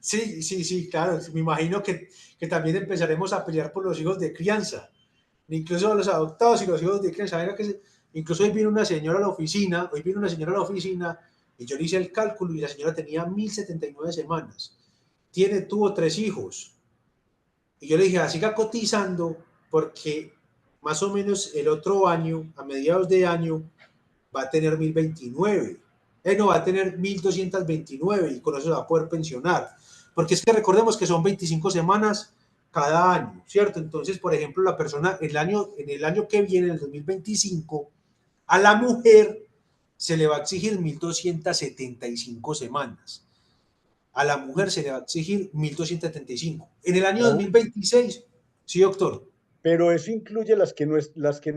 sí, sí, sí, claro, me imagino que también empezaremos a pelear por los hijos de crianza, incluso los adoptados y los hijos de crianza. Incluso hoy vino una señora a la oficina, y yo le hice el cálculo y la señora tenía 1.079 semanas, tuvo 3 hijos, y yo le dije, siga cotizando porque más o menos el otro año, a mediados de año, va a tener 1.029. No, va a tener 1.229 y con eso se va a poder pensionar. Porque es que recordemos que son 25 semanas cada año, ¿cierto? Entonces, por ejemplo, la persona en el año que viene, en el 2025, a la mujer se le va a exigir 1.275 semanas. A la mujer se le va a exigir 1.275. En el año Raúl, 2026, sí, doctor, pero eso incluye las que no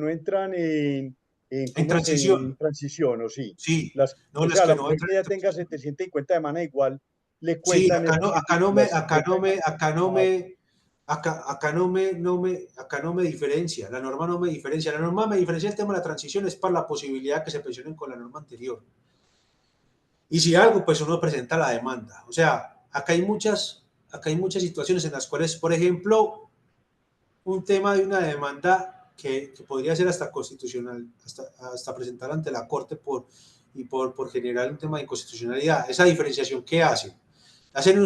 entran en ¿cómo en transición, transición, o sí? sí, no O las sea, que la no mujer entran que en ya tenga transición. 750 semanas igual le Sí, cuentan acá esas no, 100 acá no me, las 50 semanas. Ah, acá no me diferencia, la norma no me diferencia, la norma me diferencia el tema de la transición es para la posibilidad que se pensionen con la norma anterior. Y si algo, pues uno presenta la demanda. O sea, acá hay muchas situaciones en las cuales, por ejemplo, un tema de una demanda que podría ser hasta constitucional, hasta presentar ante la Corte por generar un tema de inconstitucionalidad. Esa diferenciación que hacen. Hacen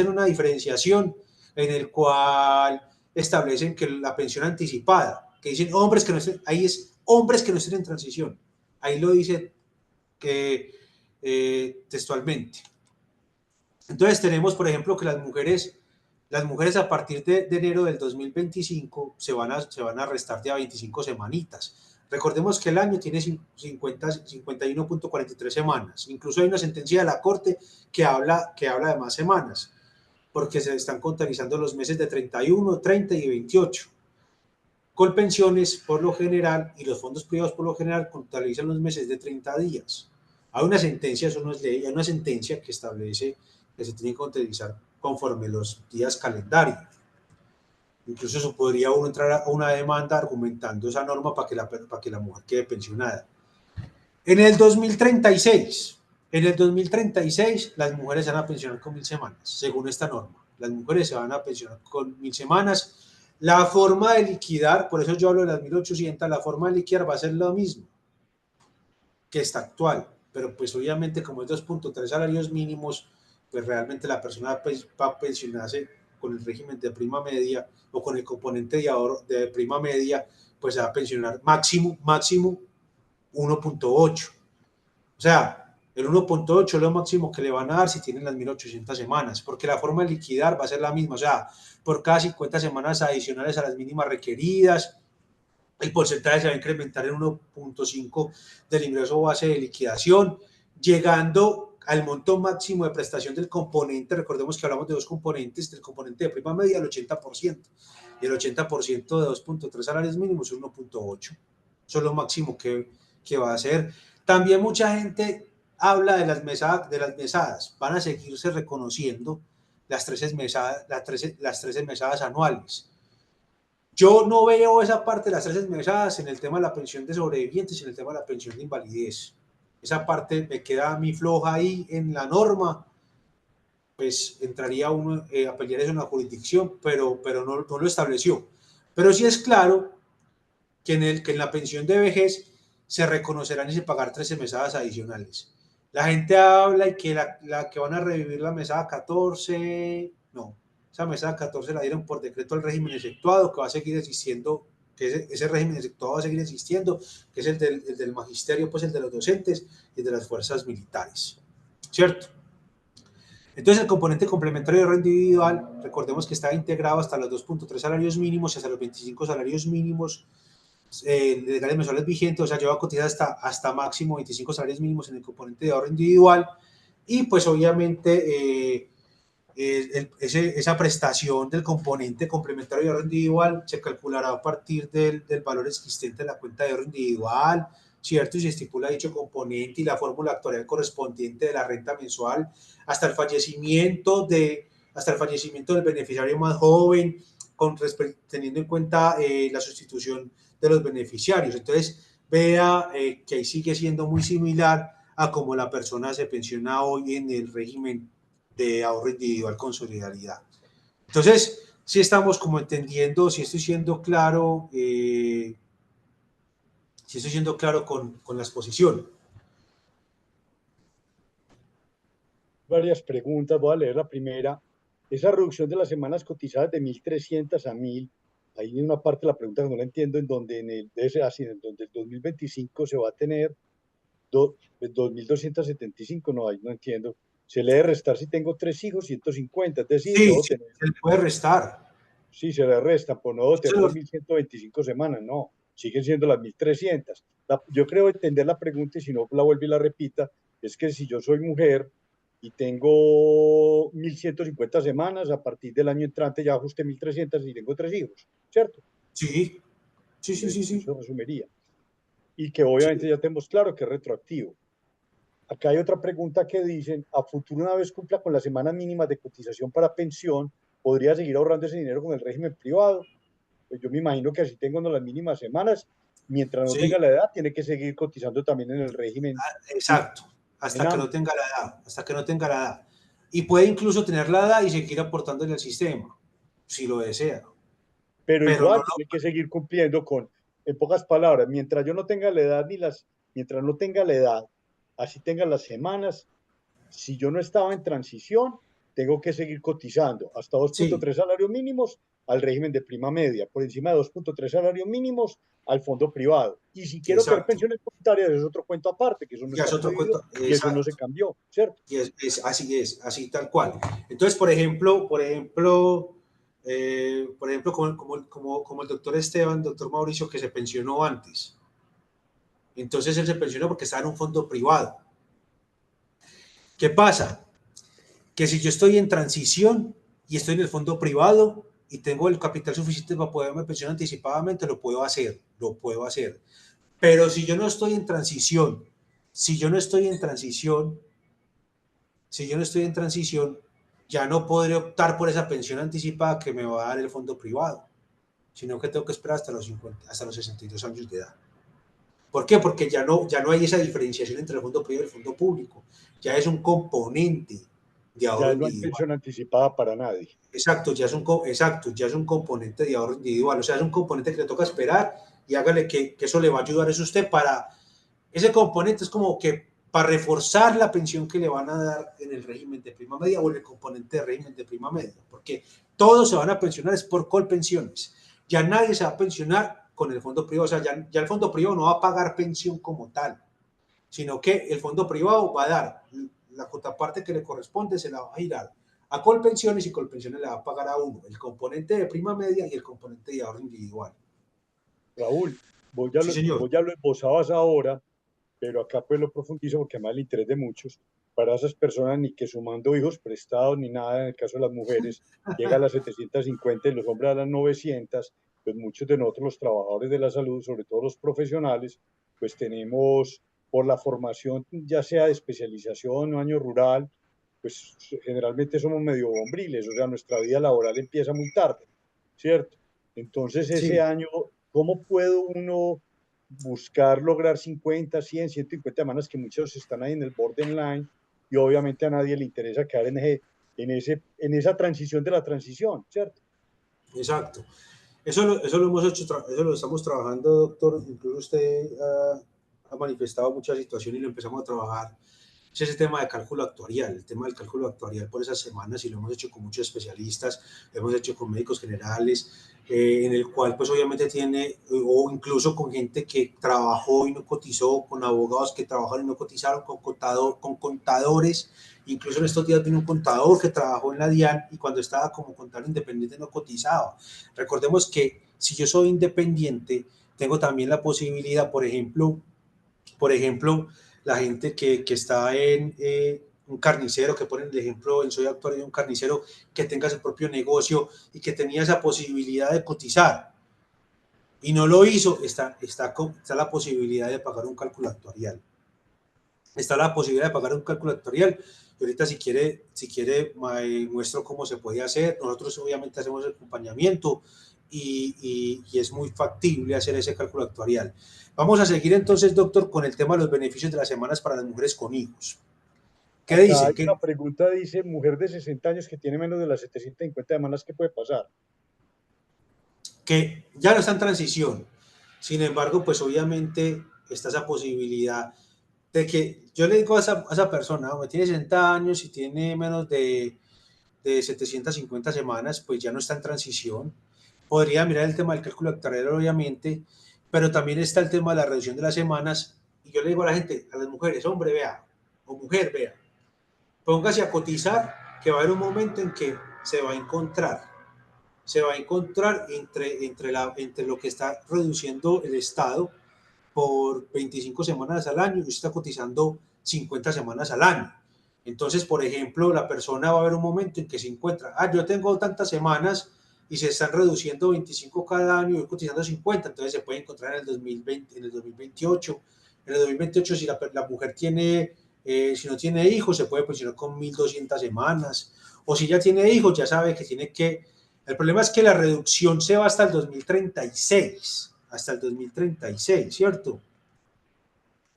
una diferenciación en el cual establecen que la pensión anticipada, que dicen hombres que no estén, ahí es hombres que no estén en transición. Ahí lo dice que textualmente. Entonces tenemos, por ejemplo, que las mujeres a partir de enero del 2025 se van a restar de a 25 semanitas. Recordemos que el año tiene 51.43 semanas. Incluso hay una sentencia de la Corte que habla de más semanas, porque se están contabilizando los meses de 31, 30 y 28. Colpensiones, por lo general, y los fondos privados, por lo general, contabilizan los meses de 30 días. Hay una sentencia, eso no es ley, hay una sentencia que establece que se tiene que contabilizar conforme los días calendario. Incluso eso podría uno entrar a una demanda argumentando esa norma para que la mujer quede pensionada. En el 2036, las mujeres se van a pensionar con 1000 semanas, según esta norma. Las mujeres se van a pensionar con 1000 semanas. La forma de liquidar, por eso yo hablo de las 1800, la forma de liquidar va a ser lo mismo que esta actual, pero pues obviamente como es 2.3 salarios mínimos, pues realmente la persona va a pensionarse con el régimen de prima media o con el componente de ahorro de prima media, pues se va a pensionar máximo 1.8. O sea, el 1.8 es lo máximo que le van a dar si tienen las 1800 semanas, porque la forma de liquidar va a ser la misma, o sea, por cada 50 semanas adicionales a las mínimas requeridas, el porcentaje se va a incrementar en 1.5 del ingreso base de liquidación, llegando al monto máximo de prestación del componente. Recordemos que hablamos de dos componentes, del componente de prima media al 80%, y el 80% de 2.3 salarios mínimos es 1.8. Eso es lo máximo que va a ser. También mucha gente habla de las mesadas. Van a seguirse reconociendo las 13 mesadas anuales. Yo no veo esa parte de las 13 mesadas en el tema de la pensión de sobrevivientes y en el tema de la pensión de invalidez. Esa parte me queda a mí floja ahí en la norma, pues entraría uno a pelear eso en la jurisdicción, pero no lo estableció. Pero sí es claro que en la pensión de vejez se reconocerán y se pagar 13 mesadas adicionales. La gente habla y que la que van a revivir la mesada 14, no, esa mesada 14 la dieron por decreto al régimen exceptuado, que va a seguir existiendo, que ese régimen exceptuado va a seguir existiendo, que es el del magisterio, pues el de los docentes y de las fuerzas militares, ¿cierto? Entonces el componente complementario de renta individual, recordemos que está integrado hasta los 2.3 salarios mínimos y hasta los 25 salarios mínimos legales mensuales vigentes, o sea, yo voy a cotizar hasta máximo 25 salarios mínimos en el componente de ahorro individual, y pues obviamente esa prestación del componente complementario de ahorro individual se calculará a partir del valor existente de la cuenta de ahorro individual, ¿cierto? Y se estipula dicho componente y la fórmula actuarial correspondiente de la renta mensual hasta el fallecimiento del beneficiario más joven, teniendo en cuenta la sustitución de los beneficiarios. Entonces, vea que ahí sigue siendo muy similar a como la persona se pensiona hoy en el régimen de ahorro individual con solidaridad. Entonces, si estamos como entendiendo, si estoy siendo claro, con la exposición. Varias preguntas, voy a leer la primera. Esa reducción de las semanas cotizadas de 1300 a 1000, ahí en una parte de la pregunta que no la entiendo, en donde en donde el 2025 se va a tener 2275, no, ahí no entiendo. Se le debe restar si tengo 3 hijos, 150, es decir, Sí, debo sí, tener, se le puede restar. sí, se le resta, pues no debo Se tener lo, 2125 semanas, no, siguen siendo las 1300. Yo creo entender la pregunta y si no la vuelvo y la repita, es que si yo soy mujer y tengo 1150 semanas, a partir del año entrante ya ajusté 1300 y tengo 3 hijos, ¿cierto? sí, sí, sí, sí, sí. Eso resumiría. Y que Sí. obviamente ya tenemos claro que es retroactivo. Acá hay otra pregunta que dicen, a futuro una vez cumpla con las semanas mínimas de cotización para pensión, ¿podría seguir ahorrando ese dinero con el régimen privado? Pues yo me imagino que así tengo no las mínimas semanas, mientras no Sí, tenga la edad, tiene que seguir cotizando también en el régimen exacto. en Hasta que no AMP. tenga la edad, hasta que no tenga la edad. Y puede incluso tener la edad y seguir aportándole al sistema, si lo desea. Pero Pero no igual lo, tiene que seguir cumpliendo con, en pocas palabras, mientras yo no tenga la edad mientras no tenga la edad, así tenga las semanas, si yo no estaba en transición, tengo que seguir cotizando hasta sí, 2.3 salarios mínimos al régimen de prima media, por encima de 2.3 salarios mínimos al fondo privado. Y si quiero tener exacto. pensiones voluntarias, es otro cuento aparte, que eso no Ya está es otro prohibido cuento, y eso no se exacto. cambió, ¿cierto? Y así tal cual. Entonces, por ejemplo, como el doctor Esteban, doctor Mauricio, que se pensionó antes. Entonces él se pensionó porque estaba en un fondo privado. ¿Qué pasa? Que si yo estoy en transición y estoy en el fondo privado y tengo el capital suficiente para poderme pensionar anticipadamente, lo puedo hacer, lo puedo hacer. Pero si yo no estoy en transición, si yo no estoy en transición, si yo no estoy en transición, ya no podré optar por esa pensión anticipada que me va a dar el fondo privado, sino que tengo que esperar hasta los 50, hasta los 62 años de edad. ¿Por qué? Porque ya no hay esa diferenciación entre el fondo privado y el fondo público. Ya es un componente de ahorro Ya no hay individual. pensión anticipada para nadie. Exacto, ya es un componente de ahorro individual. O sea, es un componente que le toca esperar y hágale que eso le va a ayudar a usted para... Ese componente es como que para reforzar la pensión que le van a dar en el régimen de prima media o en el componente de régimen de prima media. Porque todos se van a pensionar es por colpensiones. Ya nadie se va a pensionar con el fondo privado. O sea, ya el fondo privado no va a pagar pensión como tal, sino que el fondo privado va a dar la parte que le corresponde, se la va a girar a Colpensiones y Colpensiones le va a pagar a uno el componente de prima media y el componente de ahorro individual. Raúl, Sí, señor. vos ya lo esbozabas ahora, pero acá pues lo profundizo porque además el interés de muchos, para esas personas ni que sumando hijos prestados ni nada, en el caso de las mujeres, llega a las 750 y los hombres a las 900, pues muchos de nosotros los trabajadores de la salud, sobre todo los profesionales, pues tenemos por la formación, ya sea de especialización o año rural, pues generalmente somos medio bombriles, o sea, nuestra vida laboral empieza muy tarde, ¿cierto? Entonces ese Sí, año, ¿cómo puedo uno buscar lograr 50, 100, 150 semanas que muchos están ahí en el borderline y obviamente a nadie le interesa quedar en esa transición de la transición, ¿cierto? exacto. Eso lo hemos hecho, eso lo estamos trabajando, doctor. Incluso usted ha manifestado muchas situaciones y lo empezamos a trabajar. Es ese tema de cálculo actuarial, el tema del cálculo actuarial por esas semanas y lo hemos hecho con muchos especialistas, lo hemos hecho con médicos generales, en el cual pues obviamente tiene, o incluso con gente que trabajó y no cotizó, con abogados que trabajaron y no cotizaron, con contadores, incluso en estos días vino un contador que trabajó en la DIAN y cuando estaba como contador independiente no cotizaba. Recordemos que si yo soy independiente, tengo también la posibilidad, por ejemplo, la gente que está en un carnicero, que ponen el ejemplo en Soy Actuario de un carnicero que tenga su propio negocio y que tenía esa posibilidad de cotizar y no lo hizo, está la posibilidad de pagar un cálculo actuarial. Está la posibilidad de pagar un cálculo actuarial. Y ahorita si quiere muestro cómo se puede hacer. Nosotros obviamente hacemos el acompañamiento y es muy factible hacer ese cálculo actuarial. Vamos a seguir entonces, doctor, con el tema de los beneficios de las semanas para las mujeres con hijos. ¿Qué Acá hay dicen? una Que, pregunta, dice, mujer de 60 años que tiene menos de las 750 semanas, ¿qué puede pasar? que ya no está en transición. Sin embargo, pues obviamente está esa posibilidad de que yo le digo a esa persona, me tiene 60 años y tiene menos de 750 semanas, pues ya no está en transición. Podría mirar el tema del cálculo actuarial, obviamente, pero también está el tema de la reducción de las semanas. Y yo le digo a la gente, a las mujeres, hombre, vea, o mujer, vea, póngase a cotizar, que va a haber un momento en que se va a encontrar entre lo que está reduciendo el Estado por 25 semanas al año y usted está cotizando 50 semanas al año. Entonces, por ejemplo, la persona va a haber un momento en que se encuentra, yo tengo tantas semanas y se están reduciendo 25 cada año y voy cotizando 50, entonces se puede encontrar en el 2020, en el 2028. En el 2028, si la mujer tiene, si no tiene hijos, se puede pensionar con 1.200 semanas. O si ya tiene hijos, ya sabe que tiene que... El problema es que la reducción se va hasta el 2036, ¿cierto?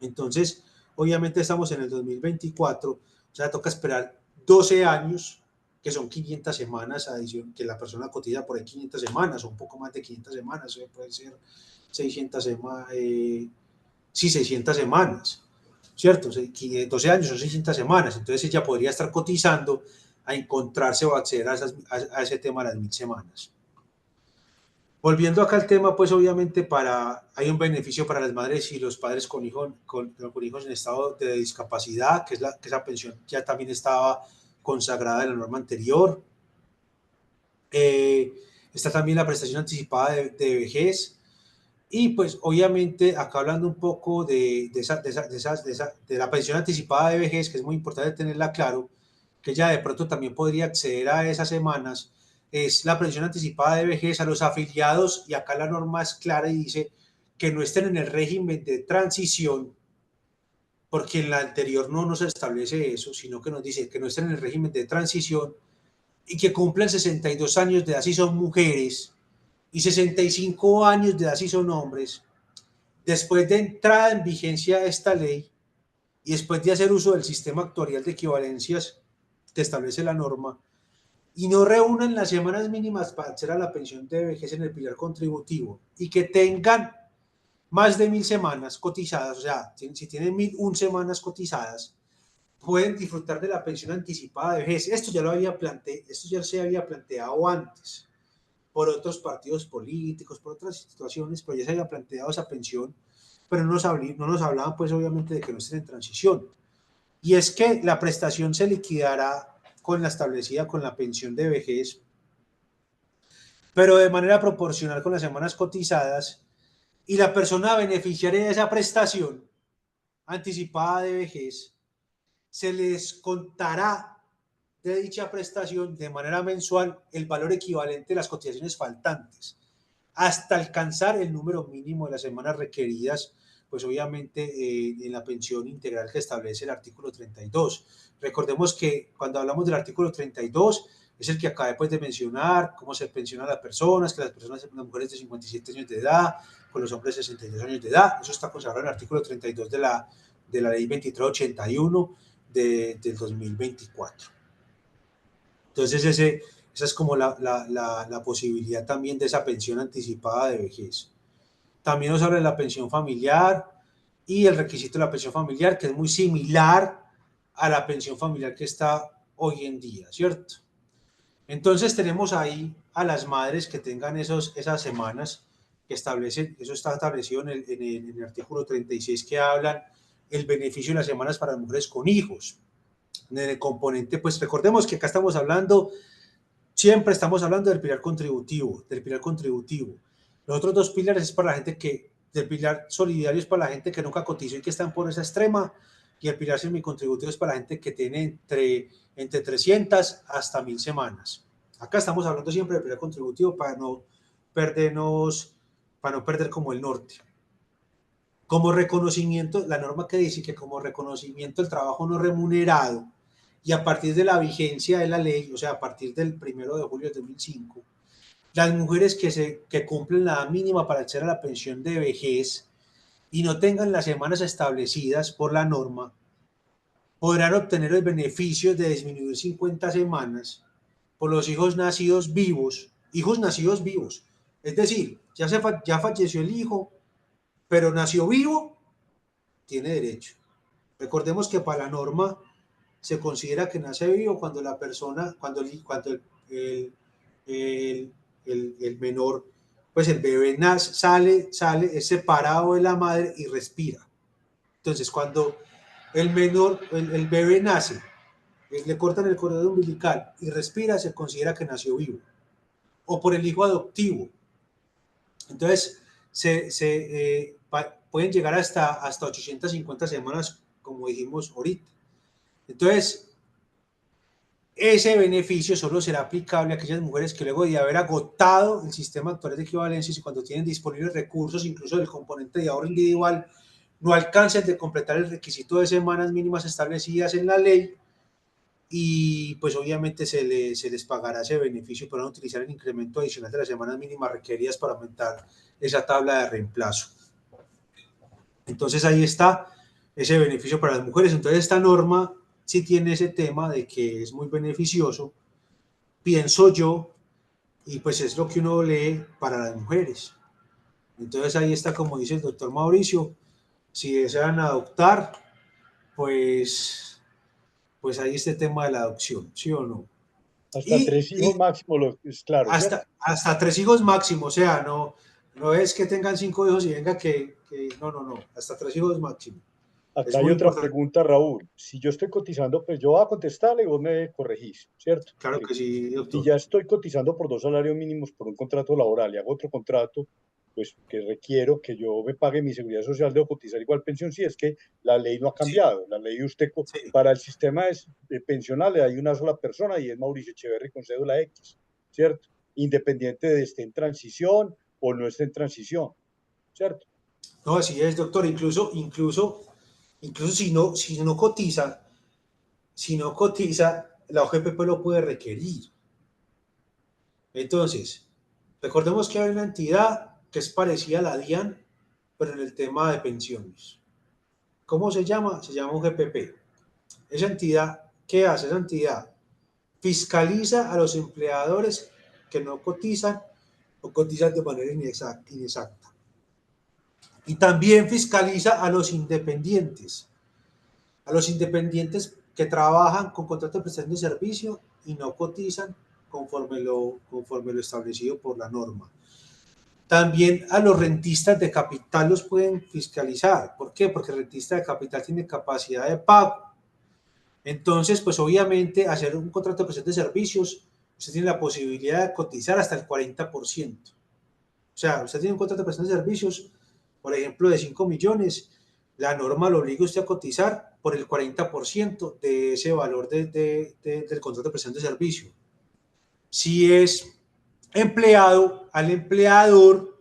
Entonces, obviamente estamos en el 2024, o sea, toca esperar 12 años, que son 500 semanas, adición, que la persona cotiza por ahí 500 semanas o un poco más de 500 semanas, puede ser 600 semanas, sí, 600 semanas, ¿cierto? 12 años son 600 semanas, entonces ella podría estar cotizando a encontrarse o acceder a ese tema de las 1.000 semanas. Volviendo acá al tema, pues obviamente hay un beneficio para las madres y los padres con hijos en estado de discapacidad, que esa pensión ya también estaba consagrada en la norma anterior. Eh, Está también la prestación anticipada de vejez. Y pues obviamente acá hablando un poco de la pensión anticipada de vejez, que es muy importante tenerla claro, que ella de pronto también podría acceder a esas semanas, es la pensión anticipada de vejez a los afiliados, y acá la norma es clara y dice que no estén en el régimen de transición, porque en la anterior no nos establece eso, sino que nos dice que no estén en el régimen de transición y que cumplan 62 años de edad si son mujeres y 65 años de edad si son hombres, después de entrada en vigencia esta ley y después de hacer uso del sistema actuarial de equivalencias que establece la norma, y no reúnan las semanas mínimas para acceder a la pensión de vejez en el pilar contributivo, y que tengan más de 1.000 semanas cotizadas, o sea, si tienen 1.001 semanas cotizadas, pueden disfrutar de la pensión anticipada de vejez. Esto ya se había planteado antes por otros partidos políticos, por otras situaciones, pero ya se había planteado esa pensión, pero no nos hablaban pues obviamente de que no estén en transición. Y es que la prestación se liquidará con la establecida con la pensión de vejez, pero de manera proporcional con las semanas cotizadas, y la persona beneficiaria de esa prestación anticipada de vejez se les contará de dicha prestación de manera mensual el valor equivalente de las cotizaciones faltantes, hasta alcanzar el número mínimo de las semanas requeridas, pues obviamente en la pensión integral que establece el artículo 32. Recordemos que cuando hablamos del artículo 32, es el que acabé pues, de mencionar, cómo se pensionan las personas, que las mujeres de 57 años de edad, con los hombres de 62 años de edad. Eso está consagrado en el artículo 32 de la ley 2381 del 2024. Entonces, esa es como la posibilidad también de esa pensión anticipada de vejez. También nos habla de la pensión familiar y el requisito de la pensión familiar, que es muy similar a la pensión familiar que está hoy en día, ¿cierto? Entonces tenemos ahí a las madres que tengan esas semanas que establecen, eso está establecido en el artículo 36, que hablan el beneficio de las semanas para mujeres con hijos. En el componente, pues recordemos que acá estamos hablando, siempre estamos hablando del pilar contributivo, del pilar contributivo. Los otros dos pilares es para la gente que, del pilar solidario es para la gente que nunca cotizó y que está en pobreza extrema, y el pilar semicontributivo es para la gente que tiene entre 300 hasta 1.000 semanas. Acá estamos hablando siempre del pilar contributivo para no perdernos, para no perder como el norte. Como reconocimiento, la norma que dice que como reconocimiento del trabajo no remunerado, y a partir de la vigencia de la ley, o sea, a partir del 1 de julio de 2005, las mujeres que cumplen la edad mínima para acceder a la pensión de vejez y no tengan las semanas establecidas por la norma, podrán obtener el beneficio de disminuir 50 semanas por los hijos nacidos vivos. Es decir, ya falleció el hijo, pero nació vivo, tiene derecho. Recordemos que para la norma se considera que nace vivo cuando la persona, cuando el, el menor, pues el bebé sale, es separado de la madre y respira. Entonces, cuando el menor, el bebé nace, le cortan el cordón umbilical y respira, se considera que nació vivo. O por el hijo adoptivo. Entonces, pueden llegar hasta 850 semanas, como dijimos ahorita. Entonces, ese beneficio solo será aplicable a aquellas mujeres que luego de haber agotado el sistema actual de equivalencias y cuando tienen disponibles recursos, incluso del componente de ahorro individual, no alcancen de completar el requisito de semanas mínimas establecidas en la ley, y pues obviamente se les pagará ese beneficio. Para utilizar el incremento adicional de las semanas mínimas requeridas para aumentar esa tabla de reemplazo. Entonces ahí está ese beneficio para las mujeres. Entonces esta norma sí tiene ese tema de que es muy beneficioso, pienso yo, y pues es lo que uno lee para las mujeres. Entonces ahí está, como dice el doctor Mauricio, si desean adoptar, pues ahí este tema de la adopción, ¿sí o no? Hasta Y, 3 hijos máximo, es claro, ¿cierto? hasta 3 hijos máximo, o sea, no es que tengan 5 hijos y venga no, hasta 3 hijos máximo. Es Acá hay muy otra importante. pregunta, Raúl. Si yo estoy cotizando, pues yo voy a contestarle y vos me corregís, ¿cierto? Claro que sí, Si doctor. ya estoy cotizando por 2 salarios mínimos por un contrato laboral y hago otro contrato, pues que requiero que yo me pague mi seguridad social, debo cotizar igual pensión, si es que la ley no ha Sí, cambiado. La ley usted, sí. para el sistema pensional hay una sola persona y es Mauricio Echeverry con cédula X, ¿cierto? Independiente de esté en transición o no esté en transición, ¿cierto? No, así es, doctor. Incluso si no cotiza, la OGPP lo puede requerir. Entonces, recordemos que hay una entidad que es parecida a la DIAN, pero en el tema de pensiones. ¿Cómo se llama? Se llama OGPP. Esa entidad, ¿qué hace? Esa entidad fiscaliza a los empleadores que no cotizan o cotizan de manera inexacta. Y también fiscaliza a los independientes que trabajan con contrato de prestación de servicio y no cotizan conforme lo establecido por la norma. También a los rentistas de capital los pueden fiscalizar. ¿Por qué? Porque el rentista de capital tiene capacidad de pago. Entonces, pues obviamente, hacer un contrato de prestación de servicios, usted tiene la posibilidad de cotizar hasta el 40%. O sea, usted tiene un contrato de prestación de servicios, por ejemplo, de 5 millones, la norma lo obliga a usted a cotizar por el 40% de ese valor del contrato de prestación de servicio. Si es empleado, al empleador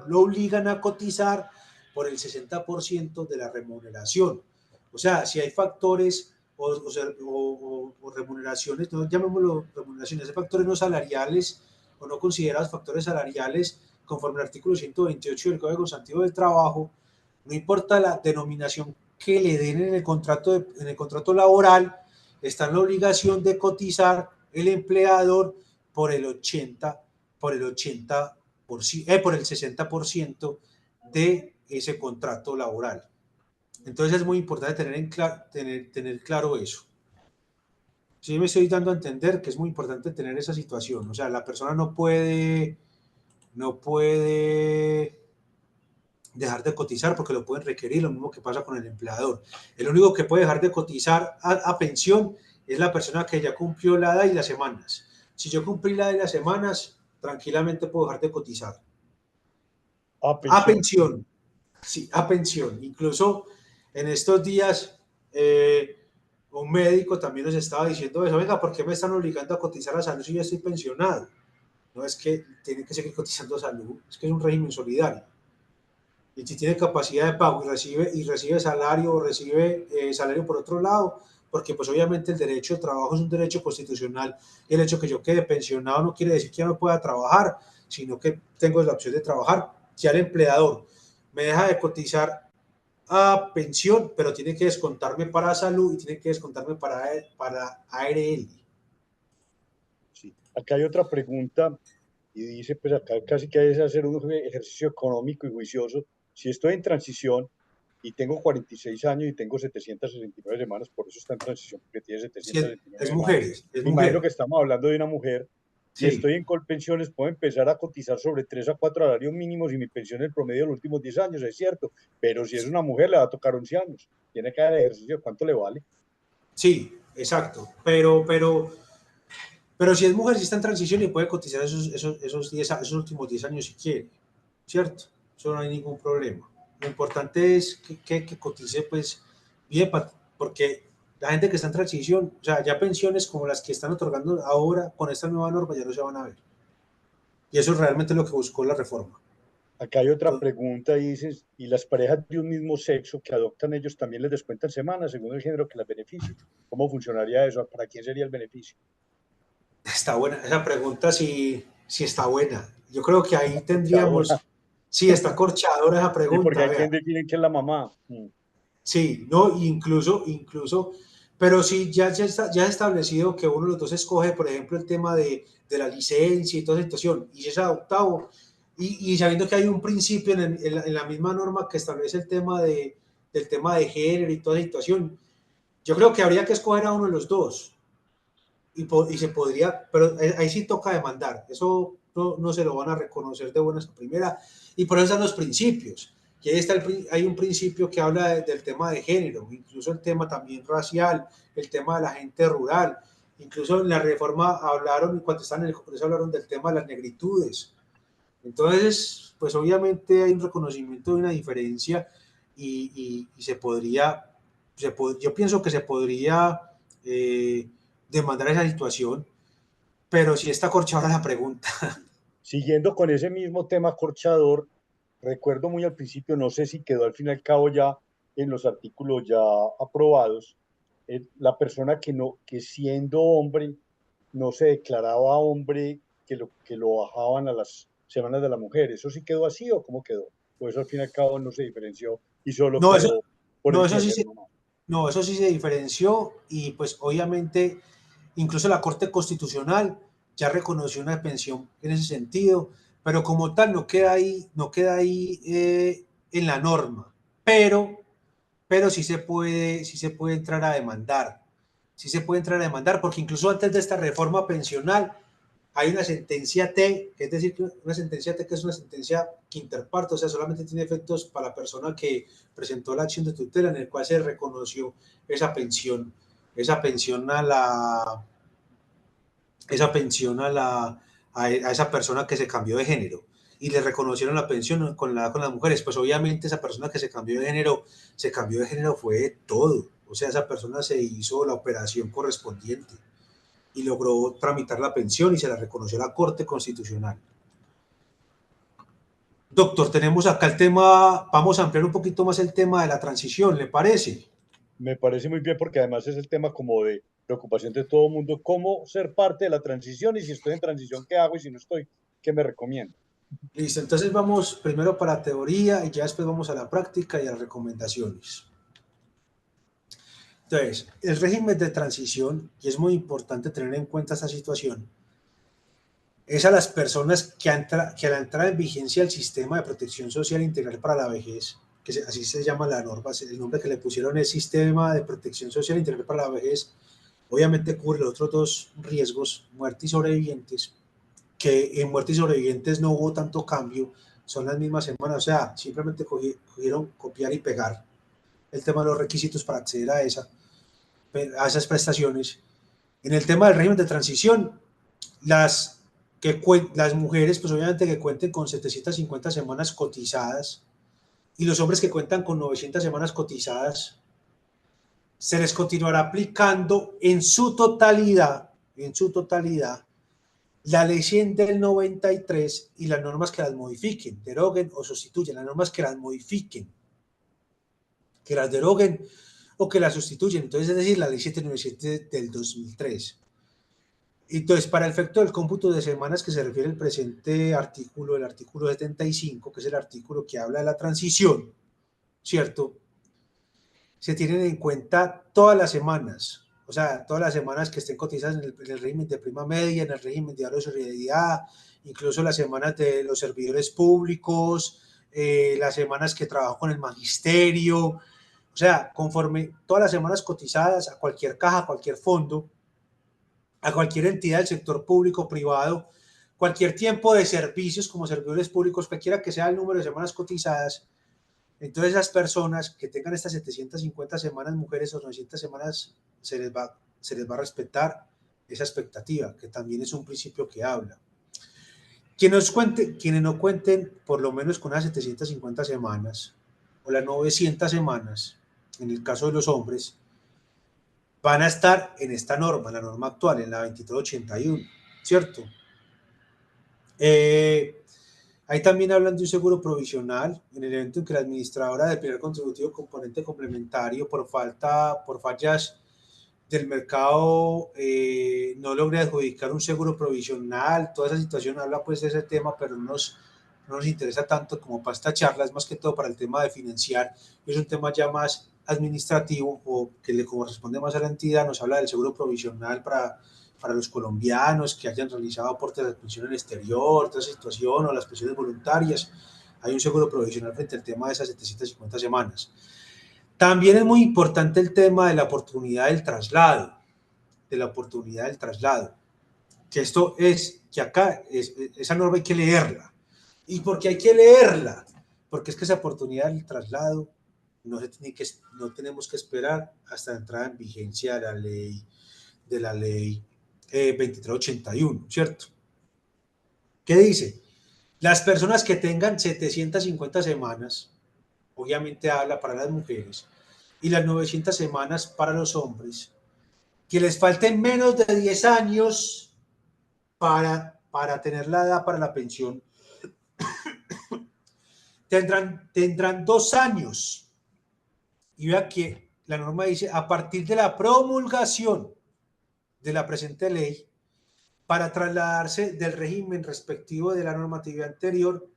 lo obligan a cotizar por el 60% de la remuneración. O sea, si hay factores o remuneraciones, no llamémoslo remuneraciones, hay factores no salariales o no considerados factores salariales conforme al artículo 128 del Código Sustantivo del Trabajo, no importa la denominación que le den en el contrato laboral, está en la obligación de cotizar el empleador por el 80, por el 60% de ese contrato laboral. Entonces es muy importante tener claro eso. Sí me estoy dando a entender que es muy importante tener esa situación. O sea, la persona no puede dejar de cotizar porque lo pueden requerir, lo mismo que pasa con el empleador. El único que puede dejar de cotizar a pensión es la persona que ya cumplió la edad y las semanas. Si yo cumplí la edad y las semanas, tranquilamente puedo dejar de cotizar. A A pensión. pensión, sí, a pensión. Incluso en estos días, un médico también nos estaba diciendo eso, venga, ¿por qué me están obligando a cotizar a salud si ya estoy pensionado? No es que tienen que seguir cotizando a salud, es que es un régimen solidario. Y si tiene capacidad de pago y recibe salario o recibe salario por otro lado, porque pues obviamente el derecho de trabajo es un derecho constitucional y el hecho que yo quede pensionado no quiere decir que ya no pueda trabajar, sino que tengo la opción de trabajar. Si el empleador me deja de cotizar a pensión, pero tiene que descontarme para salud y tiene que descontarme para ARL. Sí. Acá hay otra pregunta y dice, pues acá casi que es hacer un ejercicio económico y juicioso. Si estoy en transición y tengo 46 años y tengo 769 semanas, por eso está en transición, porque tiene Si 769 es semanas. mujeres, es Me imagino que mujer. estamos hablando de una mujer y Sí, estoy en Colpensiones, puedo empezar a cotizar sobre 3 a 4 salarios mínimos y mi pensión en promedio de los últimos 10 años, es cierto, pero si es una mujer le va a tocar 11 años. Tiene que dar el ejercicio, ¿cuánto le vale? sí, exacto. Pero si es mujer, si está en transición y puede cotizar esos últimos 10 años si quiere, ¿cierto? Eso no hay ningún problema. Lo importante es que cotice pues bien, porque la gente que está en transición, o sea, ya pensiones como las que están otorgando ahora con esta nueva norma ya no se van a ver. Y eso es realmente lo que buscó la reforma. Acá hay otra Entonces, pregunta y dices, ¿y las parejas de un mismo sexo que adoptan ellos también les descuentan semanas según el género que las beneficie? ¿Cómo funcionaría eso? ¿Para quién sería el beneficio? está buena, esa pregunta sí está buena. Yo creo que ahí Corchadora. tendríamos, sí, está corchadora esa ¿Y porque pregunta, hay vea. quien define que es la mamá? Sí, no, incluso, pero sí, ya es establecido que uno de los dos escoge, por ejemplo, el tema de la licencia y toda esa situación, y es adoptado, y sabiendo que hay un principio en la misma norma que establece del tema de género y toda esa situación, yo creo que habría que escoger a uno de los dos, y se podría, pero ahí sí toca demandar, eso no se lo van a reconocer de buenas a primera, y por eso están los principios, que ahí hay un principio que habla del tema de género, incluso el tema también racial, el tema de la gente rural, incluso en la reforma hablaron, cuando estaban en el Congreso hablaron del tema de las negritudes, Entonces, pues obviamente hay un reconocimiento de una diferencia y yo pienso que se podría demandar esa situación, pero si está corchada la pregunta. Siguiendo con ese mismo tema corchador, recuerdo muy al principio, no sé si quedó al fin y al cabo ya en los artículos ya aprobados, la persona que no, que siendo hombre no se declaraba hombre, que lo bajaban a las semanas de la mujer. ¿Eso sí quedó así o cómo quedó? O eso al fin y al cabo no se diferenció y solo No, eso, quedó por no, el eso sí género se, nomás. no, eso sí se diferenció y pues obviamente incluso la Corte Constitucional ya reconoció una pensión en ese sentido, pero como tal no queda ahí en la norma, pero, pero sí se puede entrar a demandar, sí se puede entrar a demandar, porque incluso antes de esta reforma pensional hay una sentencia T, que es decir, una sentencia T que es una sentencia que interparto, o sea, solamente tiene efectos para la persona que presentó la acción de tutela en el cual se reconoció esa pensión, esa pensión a la, esa pensión a esa persona que se cambió de género y le reconocieron la pensión con las mujeres, pues obviamente esa persona que se cambió de género fue todo, o sea, esa persona se hizo la operación correspondiente y logró tramitar la pensión y se la reconoció la Corte Constitucional. Doctor, tenemos acá el tema, vamos a ampliar un poquito más el tema de la transición, ¿le parece? Me parece muy bien porque además es el tema como de preocupación de todo el mundo, cómo ser parte de la transición y si estoy en transición, ¿qué hago? Y si no estoy, ¿qué me recomienda? Listo, entonces vamos primero para teoría y ya después vamos a la práctica y a las recomendaciones. Entonces, el régimen de transición, y es muy importante tener en cuenta esta situación, es a las personas que al entrar en vigencia el sistema de protección social integral para la vejez, así se llama la norma, el nombre que le pusieron es Sistema de Protección Social Integral para la Vejez, obviamente cubre los otros dos riesgos, muerte y sobrevivientes, que en muerte y sobrevivientes no hubo tanto cambio, son las mismas semanas, o sea, simplemente cogieron copiar y pegar el tema de los requisitos para acceder a esas prestaciones. En el tema del régimen de transición, las, las mujeres, pues obviamente que cuenten con 750 semanas cotizadas y los hombres que cuentan con 900 semanas cotizadas, se les continuará aplicando en su totalidad, la ley 100 del 93 y las normas que las modifiquen, deroguen o sustituyen, las normas que las modifiquen, que las deroguen o que las sustituyen. Entonces, es decir, la ley 797 del 2003. Entonces, para el efecto del cómputo de semanas que se refiere el presente artículo, el artículo 75, que es el artículo que habla de la transición, ¿cierto? Se tienen en cuenta todas las semanas, o sea, todas las semanas que estén cotizadas en el régimen de prima media, en el régimen de ahorro de solidaridad, incluso las semanas de los servidores públicos, las semanas que trabajo con el magisterio, o sea, conforme todas las semanas cotizadas a cualquier caja, a cualquier fondo, a cualquier entidad del sector público o privado, cualquier tiempo de servicios como servidores públicos, cualquiera que sea el número de semanas cotizadas, entonces esas personas que tengan estas 750 semanas, mujeres o 900 semanas, se les va a respetar esa expectativa, que también es un principio que habla. Quienes no cuenten por lo menos con las 750 semanas o las 900 semanas, en el caso de los hombres, van a estar en esta norma, la norma actual, en la 2381, ¿cierto? Ahí también hablan de un seguro provisional en el evento en que la administradora del primer contributivo componente complementario por fallas del mercado no logre adjudicar un seguro provisional. Toda esa situación habla pues de ese tema, pero no nos interesa tanto como para esta charla, es más que todo para el tema de financiar, es un tema ya más administrativo o que le corresponde más a la entidad. Nos habla del seguro provisional para los colombianos que hayan realizado aportes de pensión en el exterior, toda esa situación, o las pensiones voluntarias. Hay un seguro provisional frente al tema de esas 750 semanas. También es muy importante el tema de la oportunidad del traslado, que esto es, que acá esa norma hay que leerla. ¿Y por qué hay que leerla? Porque es que esa oportunidad del traslado no tenemos que esperar hasta la entrada en vigencia de la ley 2381, ¿cierto? ¿Qué dice? Las personas que tengan 750 semanas, obviamente habla para las mujeres, y las 900 semanas para los hombres, que les falten menos de 10 años para tener la edad para la pensión, tendrán 2 años. Y vea que la norma dice, a partir de la promulgación de la presente ley, para trasladarse del régimen respectivo de la normatividad anterior,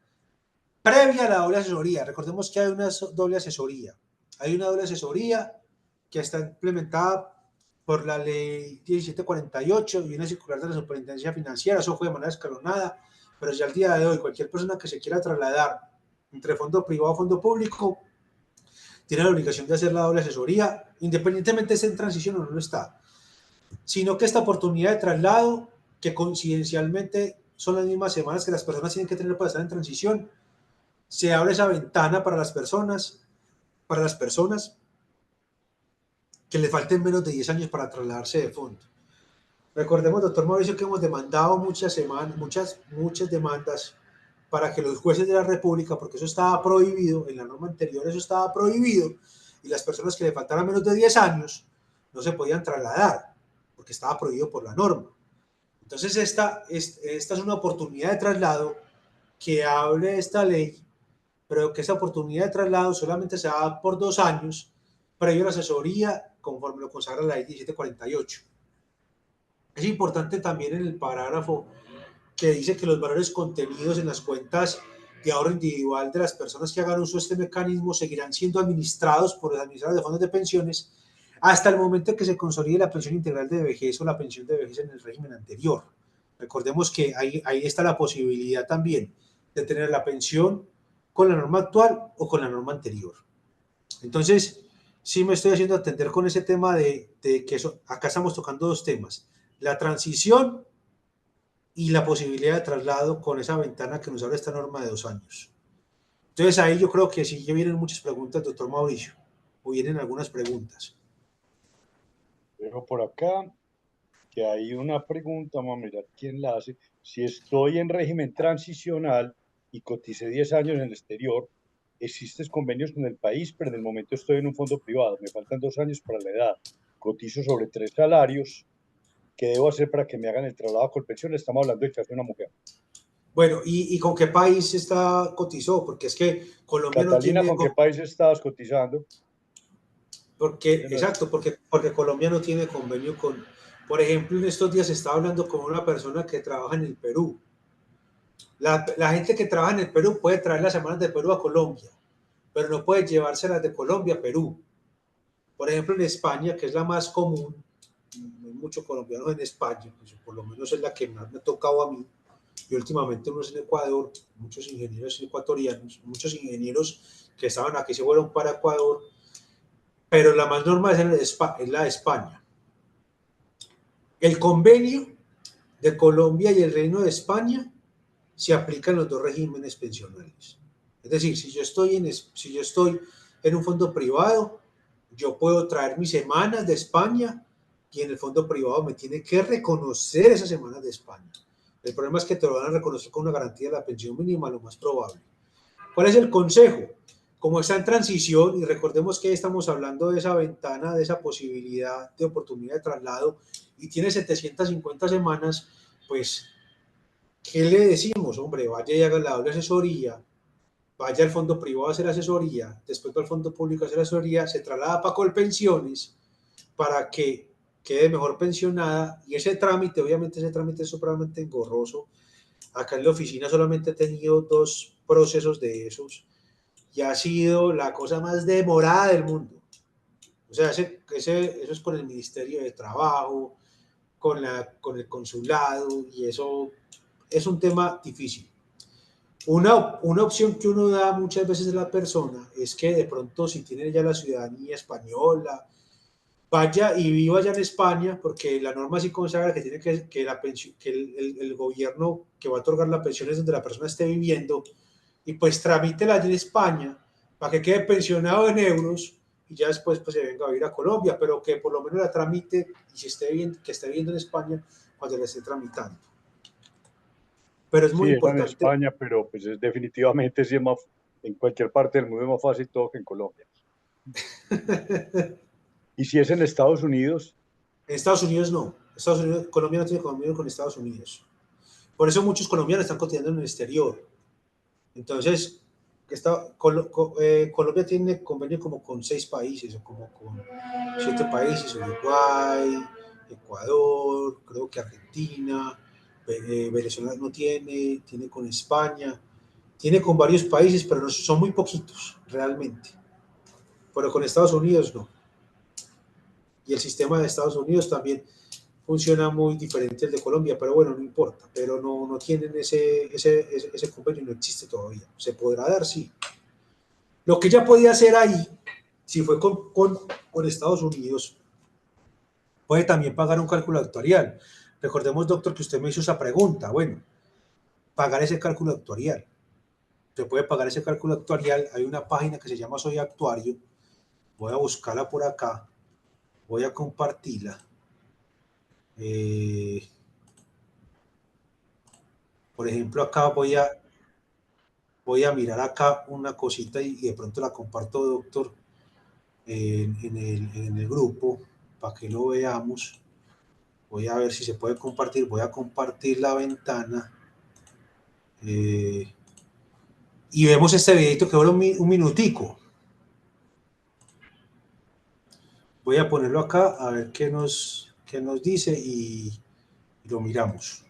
previa a la doble asesoría. Recordemos que hay una doble asesoría. Hay una doble asesoría que está implementada por la ley 1748 y una circular de la superintendencia financiera. Eso fue de manera escalonada, pero ya al día de hoy cualquier persona que se quiera trasladar entre fondo privado o fondo público tiene la obligación de hacer la doble asesoría, independientemente de esté en transición o no lo está, sino que esta oportunidad de traslado, que coincidencialmente son las mismas semanas que las personas tienen que tener para estar en transición, se abre esa ventana para las personas que le falten menos de 10 años para trasladarse de fondo. Recordemos, doctor Mauricio, que hemos demandado muchas demandas para que los jueces de la República, porque eso estaba prohibido, en la norma anterior eso estaba prohibido, y las personas que le faltaran menos de 10 años no se podían trasladar, porque estaba prohibido por la norma. Entonces esta es una oportunidad de traslado que hable esta ley, pero que esa oportunidad de traslado solamente se da por 2 años, previo a la asesoría, conforme lo consagra la ley 1748. Es importante también en el parágrafo que dice que los valores contenidos en las cuentas de ahorro individual de las personas que hagan uso de este mecanismo seguirán siendo administrados por los administradores de fondos de pensiones hasta el momento en que se consolide la pensión integral de vejez o la pensión de vejez en el régimen anterior. Recordemos que ahí está la posibilidad también de tener la pensión con la norma actual o con la norma anterior. Entonces, sí me estoy haciendo atender con ese tema de que acá estamos tocando dos temas, la transición y la posibilidad de traslado con esa ventana que nos abre esta norma de 2 años. Entonces ahí yo creo que sí ya vienen muchas preguntas, doctor Mauricio, o vienen algunas preguntas. Dejo por acá que hay una pregunta, vamos a mirar quién la hace. Si estoy en régimen transicional y coticé 10 años en el exterior, existen convenios con el país, pero en el momento estoy en un fondo privado, me faltan 2 años para la edad, cotizo sobre 3 salarios, ¿qué debo hacer para que me hagan el traslado a Colpensión? Estamos hablando del caso de una mujer. Bueno, ¿y con qué país está cotizó? Porque es que Colombia no Catalina, tiene, ¿con qué país estabas cotizando? exacto, porque Colombia no tiene convenio con, por ejemplo, en estos días estaba hablando con una persona que trabaja en el Perú. La gente que trabaja en el Perú puede traer las semanas de Perú a Colombia, pero no puede llevárselas de Colombia a Perú. Por ejemplo, en España, que es la más común, hay muchos colombianos en España, pues por lo menos es la que más me ha tocado a mí, y últimamente unos en Ecuador, muchos ingenieros ecuatorianos, muchos ingenieros que estaban aquí se fueron para Ecuador, pero la más normal es la de España. El convenio de Colombia y el Reino de España se aplican los dos regímenes pensionales. Es decir, si yo estoy en un fondo privado, yo puedo traer mis semanas de España y en el fondo privado me tiene que reconocer esas semanas de España. El problema es que te lo van a reconocer con una garantía de la pensión mínima, lo más probable. ¿Cuál es el consejo? Como está en transición, y recordemos que estamos hablando de esa ventana, de esa posibilidad de oportunidad de traslado, y tiene 750 semanas, pues, ¿qué le decimos? Hombre, vaya y haga la doble asesoría, vaya al fondo privado a hacer asesoría, después va al fondo público a hacer asesoría, se traslada para Colpensiones para que quede mejor pensionada, y ese trámite, obviamente ese trámite es supremamente engorroso. Acá en la oficina solamente he tenido 2 procesos de esos y ha sido la cosa más demorada del mundo. O sea, eso es con el Ministerio de Trabajo, con el consulado, y eso es un tema difícil. Una opción que uno da muchas veces a la persona es que de pronto si tiene ya la ciudadanía española, vaya y viva allá en España, porque la norma sí consagra que tiene que la pensión, que el gobierno que va a otorgar la pensión es donde la persona esté viviendo, y pues tramítela allí en España para que quede pensionado en euros y ya después pues se venga a vivir a Colombia, pero que por lo menos la tramite y si esté viendo, que esté viviendo en España cuando la esté tramitando. pero es muy Sí, era en importante. España, pero pues es definitivamente sí es más, en cualquier parte del mundo es más fácil todo que en Colombia. Y si es en Estados Unidos, En Estados Unidos no. Estados Unidos, Colombia no tiene convenio con Estados Unidos. Por eso muchos colombianos están cotizando en el exterior. Entonces, Colombia tiene convenio como con 6 países o como con 7 países: Uruguay, Ecuador, creo que Argentina, Venezuela no tiene, tiene con España, tiene con varios países, pero no, son muy poquitos realmente. Pero con Estados Unidos no. Y el sistema de Estados Unidos también funciona muy diferente al de Colombia, pero bueno, no importa, pero no tienen ese convenio, no existe todavía. ¿Se podrá dar? Sí. Lo que ya podía hacer ahí, si fue con Estados Unidos, puede también pagar un cálculo actuarial. Recordemos, doctor, que usted me hizo esa pregunta. Bueno, pagar ese cálculo actuarial. Se puede pagar ese cálculo actuarial. Hay una página que se llama Soy Actuario. Voy a buscarla por acá. Voy a compartirla. Eh, por ejemplo, acá voy a mirar acá una cosita y de pronto la comparto, doctor, en el grupo para que lo veamos. Voy a ver si se puede compartir. Voy a compartir la ventana y vemos este videito que dura un minutico. Voy a ponerlo acá a ver qué nos dice y lo miramos.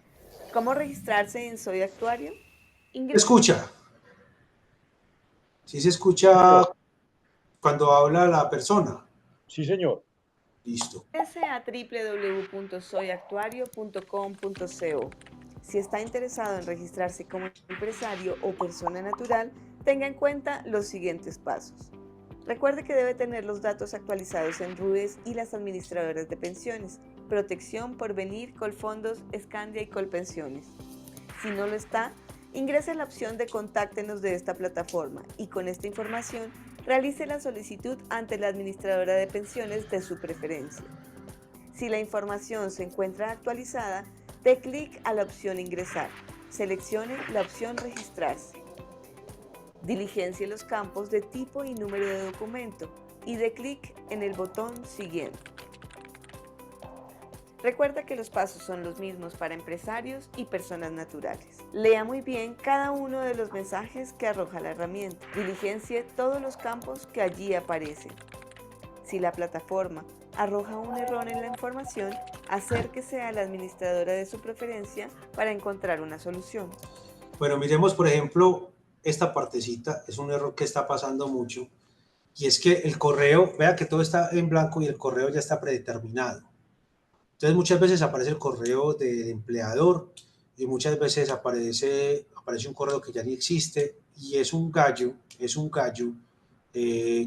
¿Cómo registrarse en Soy Actuario? ¿Se escucha? ¿Sí se escucha señor, cuando habla la persona? sí, señor. Listo. Ingrese a www.soyactuario.com.co. Si está interesado en registrarse como empresario o persona natural, tenga en cuenta los siguientes pasos. Recuerde que debe tener los datos actualizados en RUES y las administradoras de pensiones, Protección, Porvenir, Colfondos, Scandia y Colpensiones. Si no lo está, ingrese a la opción de Contáctenos de esta plataforma y con esta información realice la solicitud ante la administradora de pensiones de su preferencia. Si la información se encuentra actualizada, dé clic a la opción Ingresar. Seleccione la opción Registrarse. Diligencie los campos de tipo y número de documento y dé clic en el botón Siguiente. Recuerda que los pasos son los mismos para empresarios y personas naturales. Lea muy bien cada uno de los mensajes que arroja la herramienta. Diligencie todos los campos que allí aparecen. Si la plataforma arroja un error en la información, acérquese a la administradora de su preferencia para encontrar una solución. Bueno, miremos, por ejemplo, esta partecita. Es un error que está pasando mucho. Y es que el correo, vea que todo está en blanco y el correo ya está predeterminado. Entonces muchas veces aparece el correo del empleador y muchas veces aparece un correo que ya ni existe y es un gallo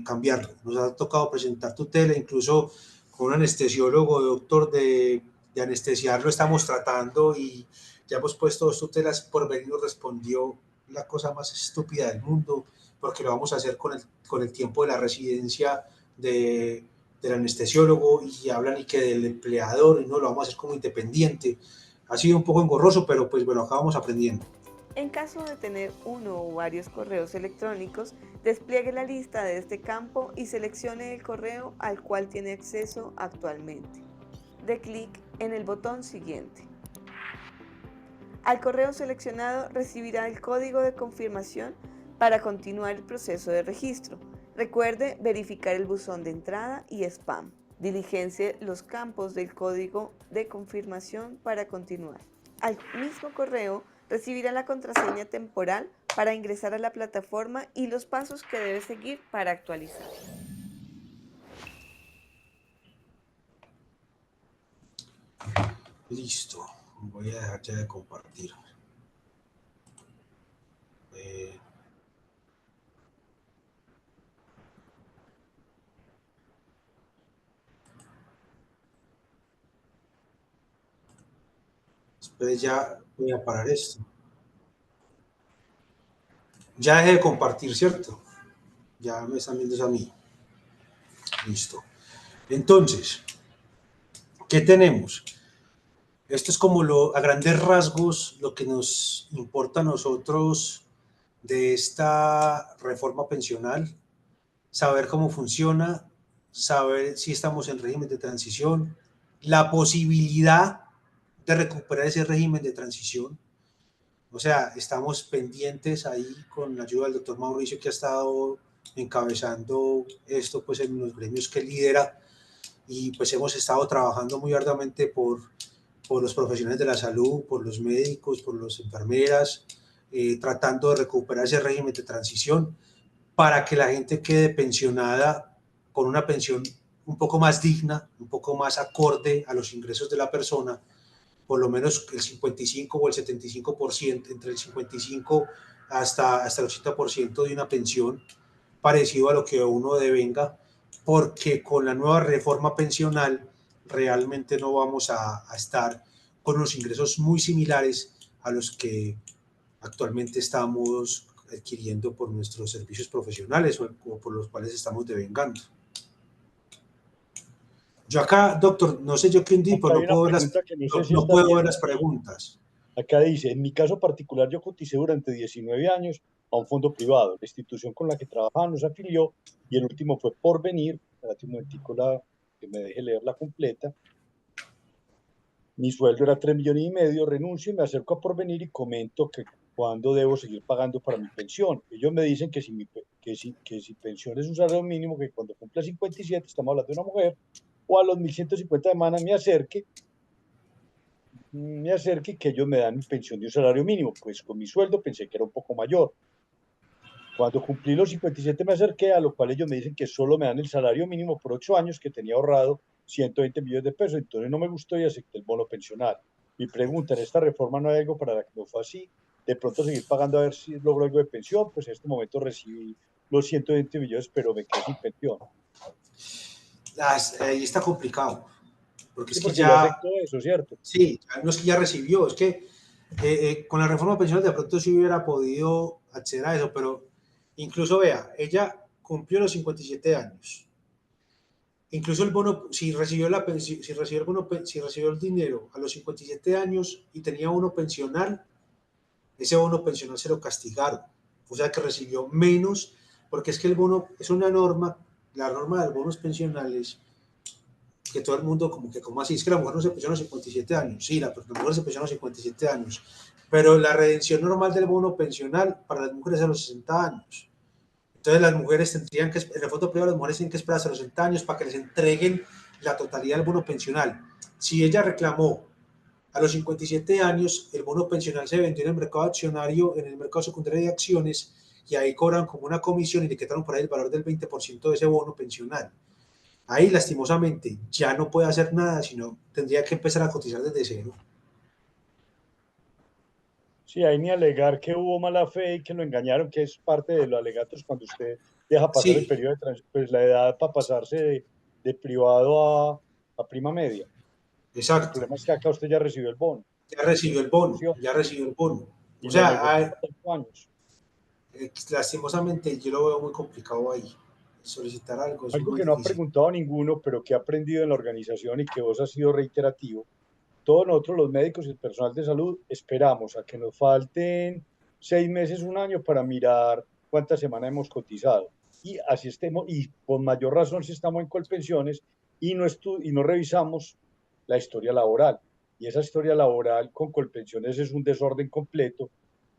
cambiarlo. Nos ha tocado presentar tutela, incluso con un anestesiólogo, doctor, de anestesiarlo estamos tratando y ya hemos puesto 2 tutelas. Porvenir nos respondió la cosa más estúpida del mundo, porque lo vamos a hacer con el tiempo de la residencia del anestesiólogo y hablan y que del empleador y no lo vamos a hacer como independiente. Ha sido un poco engorroso, pero pues bueno, acabamos aprendiendo. En caso de tener uno o varios correos electrónicos, despliegue la lista de este campo y seleccione el correo al cual tiene acceso actualmente. Dé clic en el botón Siguiente. Al correo seleccionado recibirá el código de confirmación para continuar el proceso de registro. Recuerde verificar el buzón de entrada y spam. Diligencie los campos del código de confirmación para continuar. Al mismo correo recibirá la contraseña temporal para ingresar a la plataforma y los pasos que debe seguir para actualizar. Listo. Voy a dejar ya de compartir. Después ya voy a parar esto. Ya dejé de compartir, ¿cierto? Ya me están viendo eso a mí. Listo. Entonces, ¿qué tenemos? Esto es como a grandes rasgos lo que nos importa a nosotros de esta reforma pensional, saber cómo funciona, saber si estamos en régimen de transición, la posibilidad de recuperar ese régimen de transición. O sea, estamos pendientes ahí con la ayuda del doctor Mauricio, que ha estado encabezando esto pues en los gremios que lidera, y pues hemos estado trabajando muy arduamente por los profesionales de la salud, por los médicos, por las enfermeras, tratando de recuperar ese régimen de transición para que la gente quede pensionada con una pensión un poco más digna, un poco más acorde a los ingresos de la persona, por lo menos el 55 o el 75%, entre el 55 hasta el 80% de una pensión, parecido a lo que uno devenga, porque con la nueva reforma pensional realmente no vamos a estar con unos ingresos muy similares a los que actualmente estamos adquiriendo por nuestros servicios profesionales o por los cuales estamos devengando. Yo acá, doctor, no sé yo qué indico, Acá hay una pregunta que no sé si no está puedo bien. ver las preguntas. Acá dice, en mi caso particular yo coticé durante 19 años a un fondo privado. La institución con la que trabajaba nos afilió y el último fue Porvenir. Espérate un momentico que me deje leerla completa. Mi sueldo era 3,5 millones, renuncio y me acerco a Porvenir y comento que cuándo debo seguir pagando para mi pensión. Ellos me dicen que si pensión es un salario mínimo, que cuando cumpla 57, estamos hablando de una mujer, o a los 1.150 semanas me acerque y que ellos me dan mi pensión de un salario mínimo. Pues con mi sueldo pensé que era un poco mayor. Cuando cumplí los 57 me acerqué, a lo cual ellos me dicen que solo me dan el salario mínimo por 8 años, que tenía ahorrado 120 millones de pesos. Entonces no me gustó y acepté el bono pensional. Mi pregunta, ¿en esta reforma no hay algo para la que no fue así? De pronto seguir pagando a ver si logro algo de pensión. Pues en este momento recibí los 120 millones, pero me quedé sin pensión. Ahí está complicado, porque Sí, es que porque ya ya, aceptó eso, ¿cierto? sí, no es que ya recibió, es que con la reforma pensional de pronto sí hubiera podido acceder a eso, pero incluso vea, ella cumplió los 57 años. Incluso el bono, si recibió, si recibió el bono, si recibió el dinero a los 57 años y tenía bono pensional, ese bono pensional se lo castigaron. O sea que recibió menos, porque es que el bono es una norma, la norma de los bonos pensionales, que todo el mundo como así, es que la mujer no se pensiona a los 57 años, sí, la mujer se pensiona a los 57 años, pero la redención normal del bono pensional para las mujeres es a los 60 años. Entonces las mujeres tendrían que, en el fondo privado las mujeres tienen que esperar hasta los 60 años para que les entreguen la totalidad del bono pensional. Si ella reclamó a los 57 años, el bono pensional se vendió en el mercado accionario, en el mercado secundario de acciones, y ahí cobran como una comisión y le quitaron por ahí el valor del 20% de ese bono pensional. Ahí, lastimosamente, ya no puede hacer nada, sino tendría que empezar a cotizar desde cero. Sí, hay ni alegar que hubo mala fe y que lo engañaron, que es parte de los alegatos cuando usted deja pasar el Sí, periodo de pues la edad para pasarse de privado a prima media. El exacto. problema es que acá usted ya recibió el bono, Ya recibió el bono, negoció, ya recibió el bono. y O lo sea, negoció por 8 años. lastimosamente yo lo veo muy complicado ahí. Solicitar algo es Algo muy que no ha difícil. preguntado ninguno, pero que ha aprendido en la organización y que vos has sido reiterativo. Todos nosotros, los médicos y el personal de salud, esperamos a que nos falten 6 meses, un año para mirar cuántas semanas hemos cotizado. Y así estemos, y con mayor razón si estamos en Colpensiones y no revisamos la historia laboral. Y esa historia laboral con Colpensiones es un desorden completo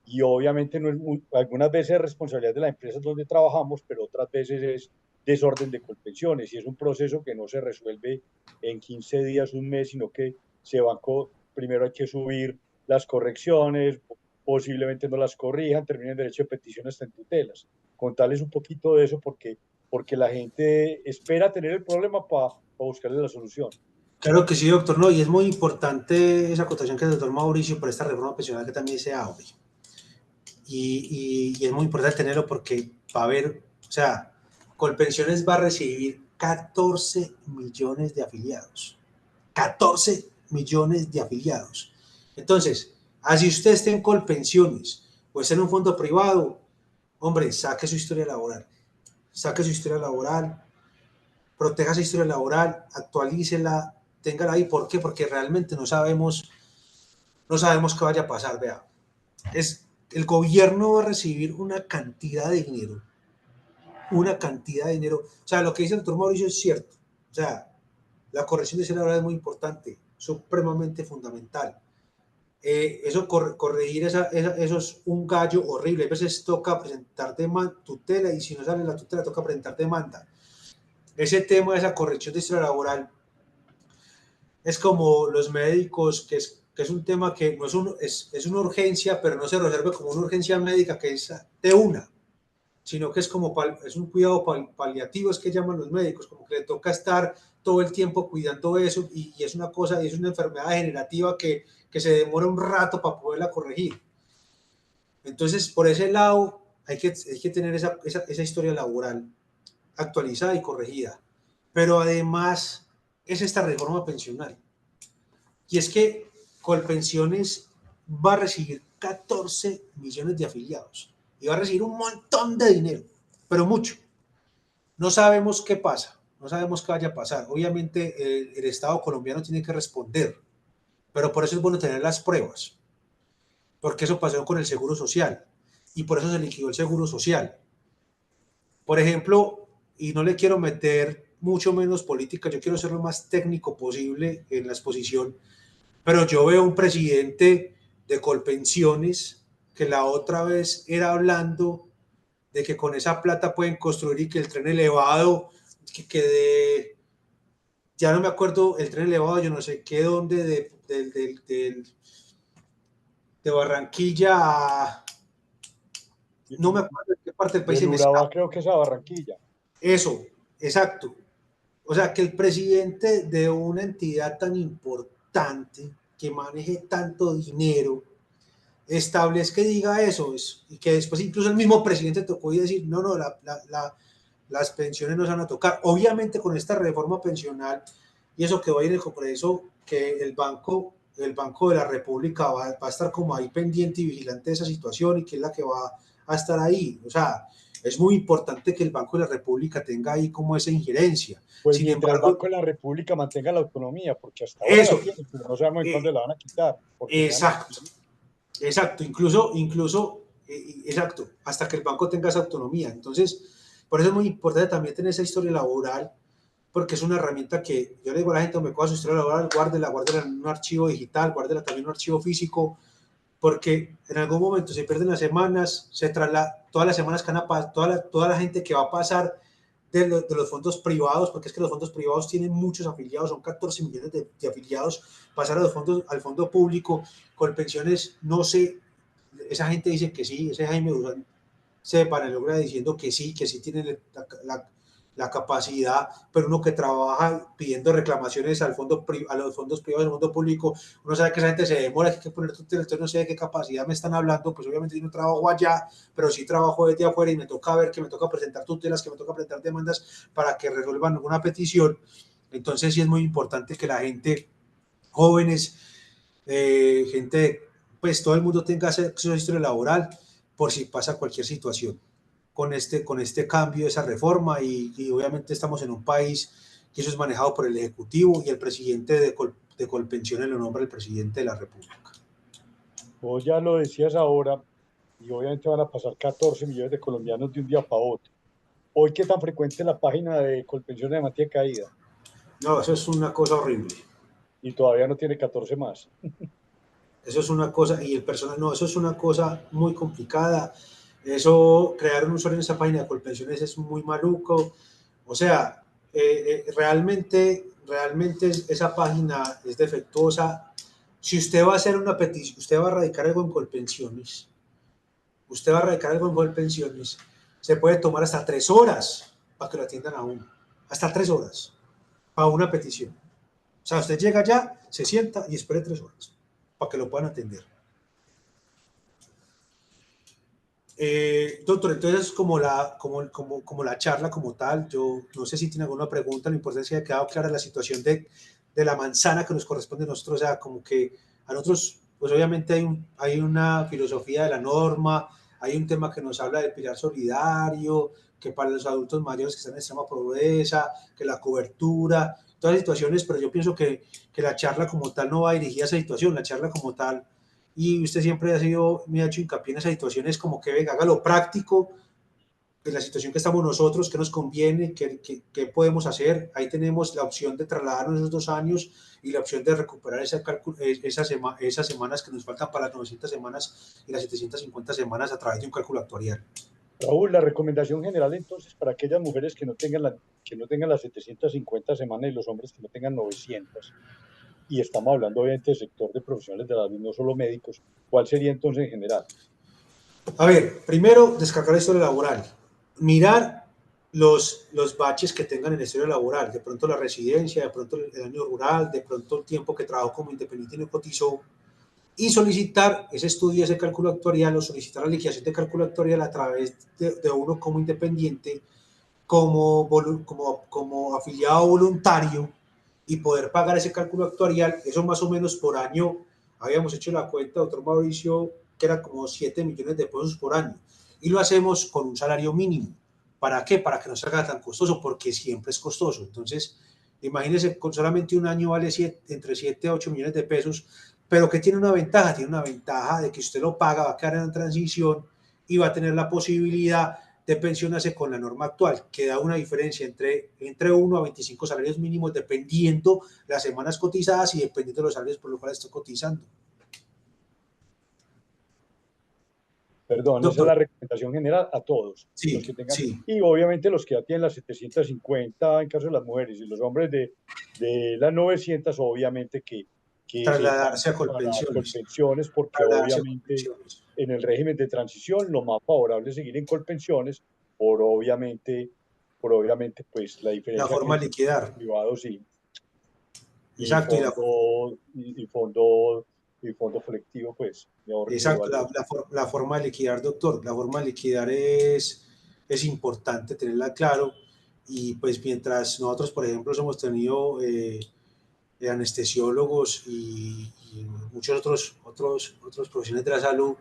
y obviamente no es algunas veces es responsabilidad de las empresas donde trabajamos, pero otras veces es desorden de Colpensiones y es un proceso que no se resuelve en 15 días, un mes, sino que primero hay que subir las correcciones, posiblemente no las corrijan, terminen derecho de petición hasta en tutelas. Contarles un poquito de eso porque la gente espera tener el problema para buscarle la solución. Claro que sí, doctor. No, y es muy importante esa acotación que el doctor Mauricio por esta reforma pensional que también se abre. Y es muy importante tenerlo porque va a haber, o sea, Colpensiones va a recibir 14 millones de afiliados. 14 millones de afiliados. Entonces, así usted esté en Colpensiones o esté en un fondo privado, hombre, saque su historia laboral. Saque su historia laboral, proteja esa historia laboral, actualícela, téngala ahí. ¿Por qué? Porque realmente no sabemos no sabemos qué vaya a pasar, vea. El gobierno va a recibir una cantidad de dinero, o sea, lo que dice el doctor Mauricio es cierto, o sea, la corrección de cerebral es muy importante, supremamente fundamental. Eso corregir eso es un gallo horrible. A veces toca presentar tutela y si no sale la tutela toca presentar demanda. Ese tema de esa corrección de historia laboral es como los médicos, que es un tema que no es una urgencia, pero no se resuelve como una urgencia médica que es de una, sino que es como es un cuidado paliativo, es que llaman los médicos, como que le toca estar todo el tiempo cuidando eso y es una cosa, y es una enfermedad degenerativa que se demora un rato para poderla corregir. Entonces, por ese lado, hay que tener esa historia laboral actualizada y corregida. Pero además es esta reforma pensional. Y es que Colpensiones va a recibir 14 millones de afiliados y va a recibir un montón de dinero, pero mucho. No sabemos qué pasa, no sabemos qué vaya a pasar. Obviamente el Estado colombiano tiene que responder, pero por eso es bueno tener las pruebas, porque eso pasó con el Seguro Social y por eso se liquidó el Seguro Social. Por ejemplo, y no le quiero meter mucho menos política, yo quiero ser lo más técnico posible en la exposición, pero yo veo un presidente de Colpensiones que la otra vez era hablando de que con esa plata pueden construir y que el tren elevado, ya no me acuerdo, el tren elevado, yo no sé qué, dónde, de Barranquilla a, no me acuerdo de qué parte del país se Del me Urabá escapa. creo que es a Barranquilla. Eso, exacto. O sea, que el presidente de una entidad tan importante, que maneje tanto dinero, establezca y diga eso, y que después incluso el mismo presidente tocó y decir, no, las pensiones no se van a tocar. Obviamente con esta reforma pensional y eso que va a ir en el Congreso, que el Banco de la República va a estar como ahí pendiente y vigilante de esa situación y que es la que va a estar ahí. O sea, es muy importante que el Banco de la República tenga ahí como esa injerencia. Pues Sin mientras el embargo, Banco de la República mantenga la autonomía, porque hasta ahora la eso, tiene, pero no sabemos en cuándo la van a quitar, porque ya no. exacto. Exacto, exacto, hasta que el banco tenga esa autonomía. Entonces, por eso es muy importante también tener esa historia laboral, porque es una herramienta que yo le digo a la gente, me coja su historia laboral, guárdela en un archivo digital, guárdela también en un archivo físico, porque en algún momento se pierden las semanas, se traslada, todas las semanas que van a pasar, toda la gente que va a pasar de los fondos privados, porque es que los fondos privados tienen muchos afiliados, son 14 millones de afiliados, pasar a los fondos, al fondo público, Colpensiones, no sé, esa gente dice que sí, ese Jaime Durán se logra diciendo que sí tiene la capacidad, pero uno que trabaja pidiendo reclamaciones a los fondos privados, al fondo público, uno sabe que esa gente se demora, que hay que poner tutela, entonces no sé de qué capacidad me están hablando, pues obviamente yo no trabajo allá, pero sí trabajo desde afuera y me toca ver que me toca presentar tutelas, que me toca presentar demandas para que resuelvan alguna petición. Entonces sí es muy importante que la gente, jóvenes, gente, pues todo el mundo tenga acceso a la historia laboral por si pasa cualquier situación con este cambio, esa reforma y obviamente estamos en un país que eso es manejado por el Ejecutivo y el presidente de Colpensiones lo nombra el presidente de la República. Vos ya lo decías ahora, y obviamente van a pasar 14 millones de colombianos de un día para otro. Hoy, ¿qué tan frecuente es la página de Colpensiones de Matías Caída? No, eso es una cosa horrible. Y todavía no tiene 14 más. Eso es una cosa, y el personal, no, eso es una cosa muy complicada. Eso, crear un usuario en esa página de Colpensiones es muy maluco. O sea, realmente esa página es defectuosa. Si usted va a hacer una petición, usted va a radicar algo en Colpensiones, se puede tomar hasta 3 horas para que lo atiendan a uno. Hasta 3 horas para una petición. O sea, usted llega allá, se sienta y espere 3 horas para que lo puedan atender. Doctor, entonces como la charla como tal, yo no sé si tiene alguna pregunta, lo importante es que haya quedado clara la situación de la manzana que nos corresponde a nosotros, o sea, como que a nosotros, pues obviamente hay una filosofía de la norma, hay un tema que nos habla del pilar solidario, que para los adultos mayores que están en extrema pobreza, que la cobertura, todas las situaciones, pero yo pienso que la charla como tal no va dirigida a esa situación, la charla como tal y usted siempre me ha hecho hincapié en esas situaciones como que venga, haga lo práctico de la situación que estamos nosotros, qué nos conviene, qué podemos hacer. Ahí tenemos la opción de trasladarnos esos 2 años y la opción de recuperar esas semanas que nos faltan para las 900 semanas y las 750 semanas a través de un cálculo actuarial. Raúl, la recomendación general entonces para aquellas mujeres que no tengan las 750 semanas y los hombres que no tengan 900, y estamos hablando obviamente del sector de profesionales de la salud, no solo médicos, ¿cuál sería entonces en general? A ver, primero, descargar la historia laboral. Mirar los baches que tengan en la historia laboral. De pronto la residencia, de pronto el año rural, de pronto el tiempo que trabajó como independiente y no cotizó. Y solicitar ese estudio, ese cálculo actuarial, o solicitar la liquidación de cálculo actuarial a través de uno como independiente, como afiliado voluntario, y poder pagar ese cálculo actuarial. Eso más o menos por año, habíamos hecho la cuenta, doctor Mauricio, que era como 7 millones de pesos por año, y lo hacemos con un salario mínimo. ¿Para qué? Para que no salga tan costoso, porque siempre es costoso. Entonces, imagínense, con solamente un año vale entre 7 a 8 millones de pesos, pero que tiene una ventaja, de que usted lo paga, va a quedar en transición y va a tener la posibilidad de pensionarse con la norma actual, que da una diferencia entre 1 a 25 salarios mínimos, dependiendo las semanas cotizadas y dependiendo de los salarios por los cuales estoy cotizando. Perdón, esa es la recomendación general a todos. Sí, los que tengan, sí. y obviamente los que ya tienen las 750 en caso de las mujeres y los hombres de las 900, obviamente que Trasladarse a para Colpensiones. Colpensiones, porque obviamente en el régimen de transición lo más favorable es seguir en Colpensiones por obviamente pues la diferencia La forma de liquidar. Privado, sí. Exacto. Y fondo colectivo, pues. Exacto, la forma de liquidar, doctor. La forma de liquidar es importante tenerla claro. Y pues mientras nosotros, por ejemplo, hemos tenido anestesiólogos y muchos otros profesionales de la salud,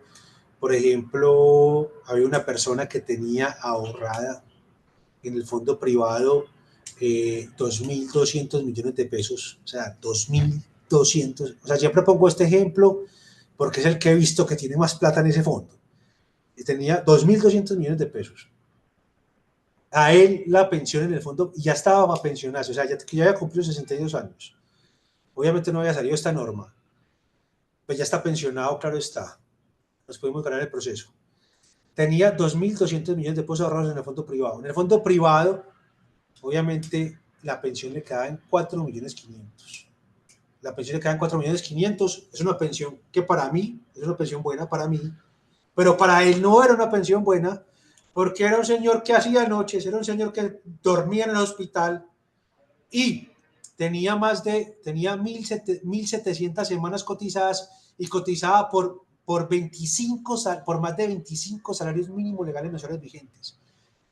por ejemplo, había una persona que tenía ahorrada en el fondo privado 2.200 millones de pesos, o sea, 2.200, o sea, siempre pongo este ejemplo porque es el que he visto que tiene más plata en ese fondo, y tenía 2.200 millones de pesos. A él la pensión en el fondo ya estaba para pensionarse, o sea, que ya había cumplido 62 años. Obviamente no había salido esta norma, pues ya está pensionado, claro está, nos podemos ganar el proceso. Tenía 2.200 millones de pesos ahorrados en el fondo privado. En el fondo privado, obviamente, la pensión le queda en 4.500.000. La pensión le queda en 4.500.000. Es una pensión que para mí, es una pensión buena para mí, pero para él no era una pensión buena, porque era un señor que hacía noches, era un señor que dormía en el hospital y tenía 1.700 semanas cotizadas y cotizaba por más de 25 salarios mínimos legales mensuales vigentes.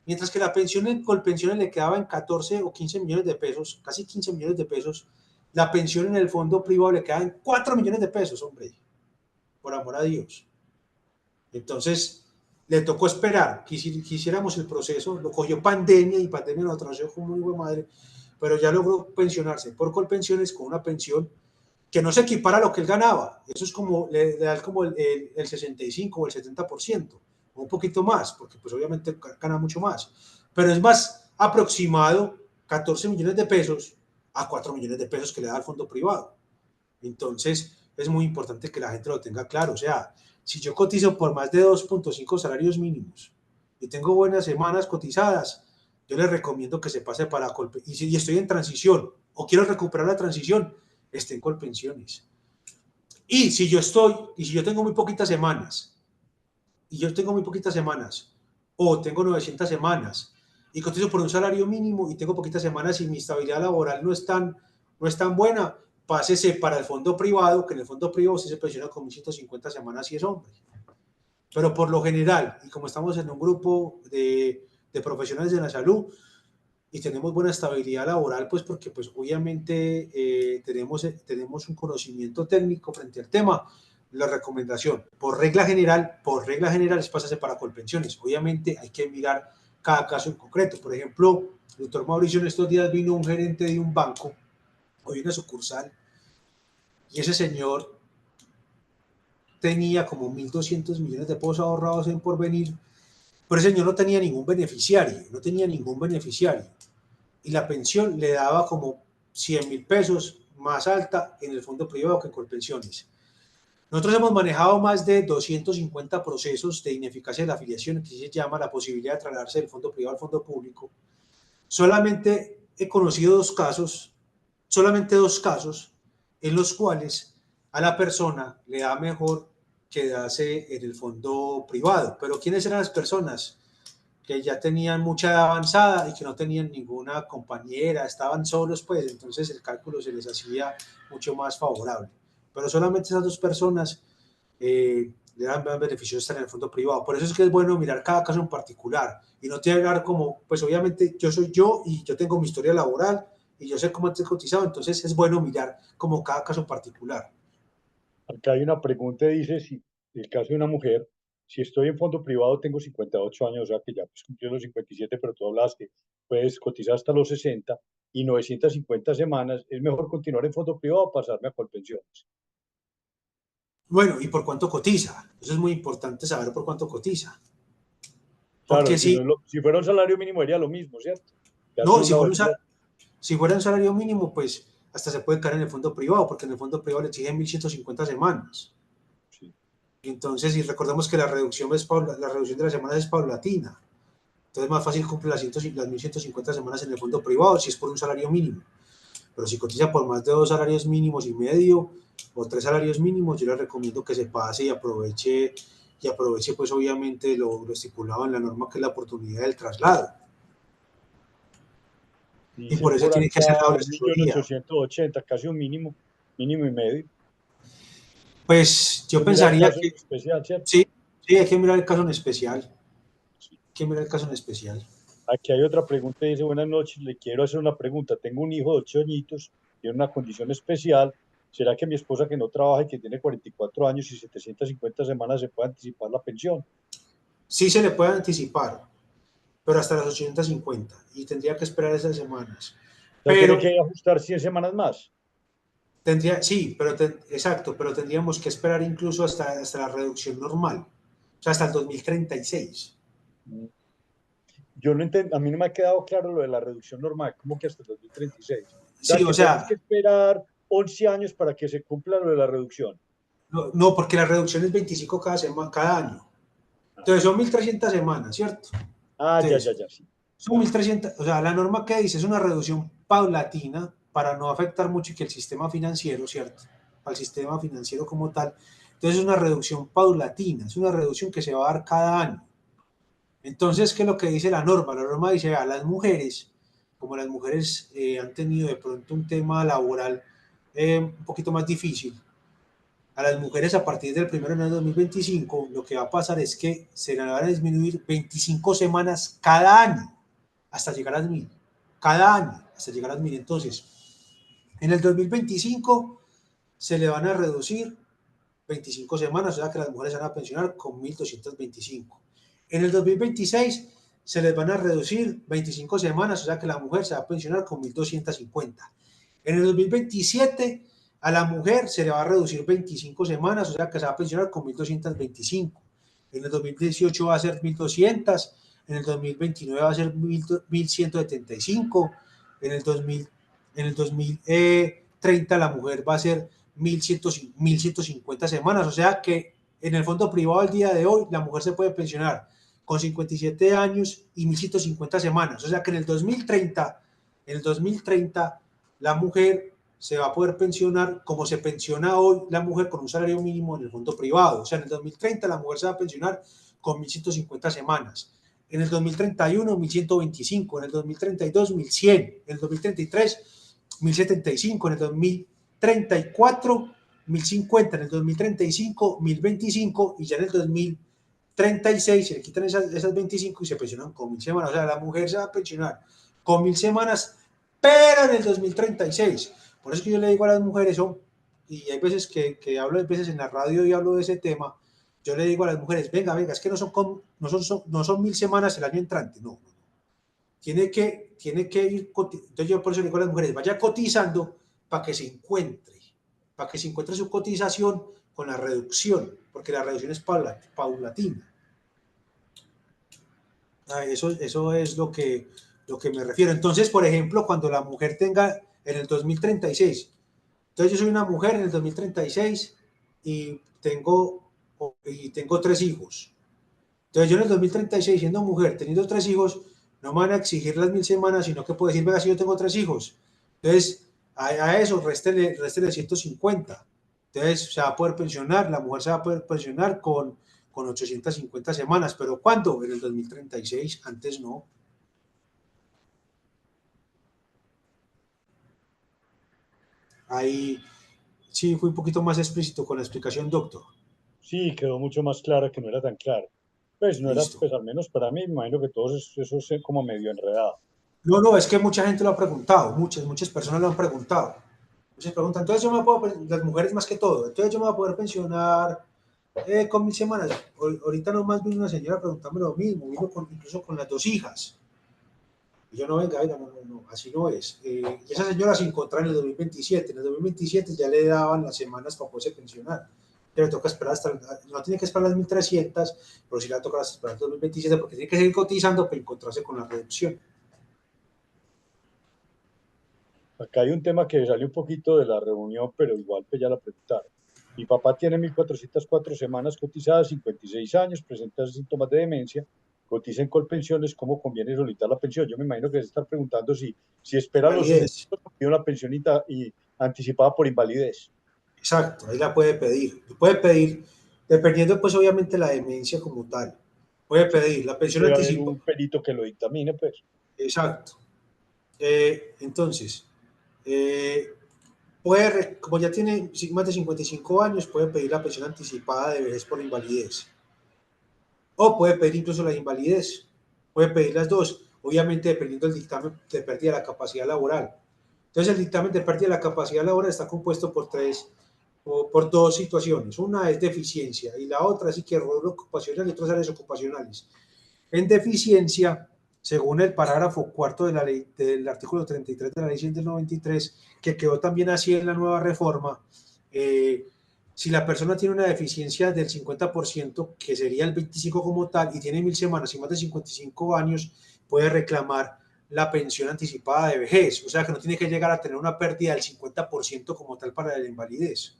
Mientras que la pensión en Colpensiones le quedaba en 14 o 15 millones de pesos, casi 15 millones de pesos, la pensión en el fondo privado le quedaba en 4 millones de pesos, hombre, por amor a Dios. Entonces, le tocó esperar que hiciéramos el proceso, lo cogió pandemia y pandemia lo atrasó como muy buena madre, pero ya logró pensionarse por Colpensiones con una pensión que no se equipara a lo que él ganaba. Eso es como, le da como el 65 o el 70%, o un poquito más, porque pues obviamente gana mucho más. Pero es más aproximado 14 millones de pesos a 4 millones de pesos que le da al fondo privado. Entonces, es muy importante que la gente lo tenga claro. O sea, si yo cotizo por más de 2.5 salarios mínimos y tengo buenas semanas cotizadas, yo les recomiendo que se pase para Colpensiones. Y si estoy en transición o quiero recuperar la transición, esté en Colpensiones. Y si yo tengo muy poquitas semanas, o tengo 900 semanas, y cotizo por un salario mínimo y tengo poquitas semanas y mi estabilidad laboral no es tan buena, pásese para el fondo privado, que en el fondo privado se pensiona con 1.150 semanas y es hombre. Pero por lo general, y como estamos en un grupo de profesionales de la salud, y tenemos buena estabilidad laboral, pues porque pues obviamente tenemos un conocimiento técnico frente al tema. La recomendación, por regla general, es pasarse para Colpensiones. Obviamente hay que mirar cada caso en concreto. Por ejemplo, el doctor Mauricio, en estos días vino un gerente de un banco, o de una sucursal, y ese señor tenía como 1.200 millones de pesos ahorrados en Porvenir, pero ese señor no tenía ningún beneficiario, y la pensión le daba como 100.000 pesos más alta en el fondo privado que en Colpensiones. Nosotros hemos manejado más de 250 procesos de ineficacia de la afiliación, que se llama la posibilidad de trasladarse del fondo privado al fondo público. Solamente he conocido solamente dos casos en los cuales a la persona le da mejor quedarse en el fondo privado. Pero ¿quiénes eran las personas? Que ya tenían mucha edad avanzada y que no tenían ninguna compañera, estaban solos, pues entonces el cálculo se les hacía mucho más favorable. Pero solamente esas dos personas le dan beneficio de estar en el fondo privado. Por eso es que es bueno mirar cada caso en particular y no llegar como, pues obviamente yo soy yo y yo tengo mi historia laboral y yo sé cómo estoy cotizado, entonces es bueno mirar como cada caso en particular. Acá hay una pregunta, dice, si el caso de una mujer, si estoy en fondo privado tengo 58 años, o sea que ya pues cumplí los 57, pero tú hablabas que puedes cotizar hasta los 60 y 950 semanas, ¿es mejor continuar en fondo privado o pasarme a Colpensiones? Bueno, ¿y por cuánto cotiza? Eso es muy importante saber por cuánto cotiza. Claro, Porque si, no si, es si fuera un salario mínimo sería lo mismo, ¿cierto? Que hace no, una vuelta, si fuera un salario mínimo, pues hasta se puede caer en el fondo privado, porque en el fondo privado le exigen 1.150 semanas. sí. Entonces, y recordemos que la reducción de las semanas es paulatina. Entonces es más fácil cumplir las 1.150 semanas en el fondo privado si es por un salario mínimo. Pero si cotiza por más de 2,5 salarios o 3 salarios mínimos, yo le recomiendo que se pase y aproveche pues obviamente lo estipulado en la norma, que es la oportunidad del traslado. Y Dice por eso por tiene que hacer la acá doble un millón asesoría. ochocientos ochenta, casi un mínimo, mínimo y medio. Pues yo Pues mira el pensaría caso que en especial, ¿cierto? sí, sí, hay que mirar el caso en especial. Sí. Hay que mirar el caso en especial. Aquí hay otra pregunta, dice, buenas noches, le quiero hacer una pregunta. Tengo un hijo de 8 añitos, tiene una condición especial. ¿Será que mi esposa que no trabaja y que tiene 44 años y 750 semanas se puede anticipar la pensión? Sí se le puede anticipar, pero hasta las 850 y tendría que esperar esas semanas. O sea, tiene Pero que ajustar 100 semanas más. sí, exacto, pero tendríamos que esperar incluso hasta la reducción normal, o sea, hasta el 2036. Mm. Yo no entiendo, a mí no me ha quedado claro lo de la reducción normal, como que hasta el 2036. O sea, Sí, o que tenemos que sea, esperar 11 años para que se cumpla lo de la reducción. no, no, porque la reducción es 25 cada año. Entonces son 1.300 semanas, ¿cierto? Ah, ya, ya, Entonces, ya, sí. son 1.300, o sea, la norma que dice es una reducción paulatina para no afectar mucho y que el sistema financiero, ¿cierto? Al sistema financiero como tal. Entonces es una reducción paulatina, es una reducción que se va a dar cada año. Entonces, ¿qué es lo que dice la norma? La norma dice, a las mujeres, como las mujeres han tenido de pronto un tema laboral un poquito más difícil, a las mujeres a partir del 1 de enero de 2025, lo que va a pasar es que se le van a disminuir 25 semanas cada año hasta llegar a las 1.000. Cada año hasta llegar a las 1.000. Entonces, en el 2025 se le van a reducir 25 semanas, o sea que las mujeres se van a pensionar con 1.225. En el 2026 se les van a reducir 25 semanas, o sea que la mujer se va a pensionar con 1.250. En el 2027 a la mujer se le va a reducir 25 semanas, o sea que se va a pensionar con 1.225. En el 2018 va a ser 1.200, en el 2029 va a ser 1.175, en el 2030 la mujer va a ser 1.150 semanas, o sea que en el fondo privado al día de hoy la mujer se puede pensionar con 57 años y 1.150 semanas, o sea que en el 2030 la mujer se va a poder pensionar como se pensiona hoy la mujer con un salario mínimo en el fondo privado, o sea en el 2030 la mujer se va a pensionar con 1.150 semanas, en el 2031 1.125, en el 2032 1.100, en el 2033 1.075, en el 2034 1.050, en el 2035 1.025 y ya en el 2036 se le quitan esas 25 y se pensionan con 1.000 semanas. O sea, la mujer se va a pensionar con 1.000 semanas, pero en el 2036. Por eso que yo le digo a las mujeres, y hay veces que hablo de veces en la radio y hablo de ese tema, yo le digo a las mujeres, venga, es que no son 1.000 semanas el año entrante, no. Tiene que ir, entonces yo por eso le digo a las mujeres, vaya cotizando para que se encuentre, para que se encuentre su cotización con la reducción, porque la reducción es paulatina. Eso es lo que me refiero. Entonces, por ejemplo, cuando la mujer tenga en el 2036, entonces yo soy una mujer en el 2036 y tengo 3 hijos. Entonces yo en el 2036, siendo mujer, teniendo 3 hijos, no me van a exigir las 1000 semanas, sino que puedo decir, venga, si yo tengo 3 hijos. Entonces, a eso réstele 150. Entonces se va a poder pensionar, la mujer se va a poder pensionar con 850 semanas. ¿Pero cuándo? En el 2036, antes no. Ahí sí fui un poquito más explícito con la explicación, doctor. Sí, quedó mucho más clara que no era tan claro. Pues no era, Listo. pues al menos para mí, me imagino que todos eso es como medio enredado. No, es que mucha gente lo ha preguntado, muchas personas lo han preguntado. Muchas preguntan, entonces yo me puedo, las mujeres más que todo, entonces yo me voy a poder pensionar con 1000 semanas. Ahorita nomás vino una señora preguntándome lo mismo, incluso con las 2 hijas. Y yo no, venga, no, así no es. Y esa señora se encontraba en el 2027. En el 2027 ya le daban las semanas para poderse pensionar. Pero toca esperar no tiene que esperar las 1300, pero sí le toca esperar hasta el 2027 porque tiene que seguir cotizando para encontrarse con la reducción. Acá hay un tema que salió un poquito de la reunión, pero igual pues ya la preguntaron. Mi papá tiene 1404 semanas cotizadas, 56 años, presenta síntomas de demencia, cotiza en Colpensiones, ¿cómo conviene solicitar la pensión? Yo me imagino que se está preguntando si espera los 60 Invalidez. pide una pensión y anticipada por invalidez. Exacto, ahí la puede pedir. Puede pedir, dependiendo pues obviamente la demencia como tal. Puede Sí, pedir la pensión debe haber anticipada. un perito que lo dictamine, pues. Exacto. Entonces, como ya tiene más de 55 años, puede pedir la pensión anticipada de vejez por invalidez. O puede pedir incluso la invalidez. Puede pedir las dos, obviamente dependiendo del dictamen de pérdida de la capacidad laboral. Entonces, el dictamen de pérdida de la capacidad laboral está compuesto por 2 situaciones. Una es deficiencia y la otra sí que rol ocupacional y otras áreas ocupacionales. En deficiencia, según el parágrafo cuarto de la ley, del artículo 33 de la ley 100 del 93, que quedó también así en la nueva reforma, si la persona tiene una deficiencia del 50%, que sería el 25 como tal, y tiene 1000 semanas y más de 55 años, puede reclamar la pensión anticipada de vejez. O sea que no tiene que llegar a tener una pérdida del 50% como tal para la invalidez.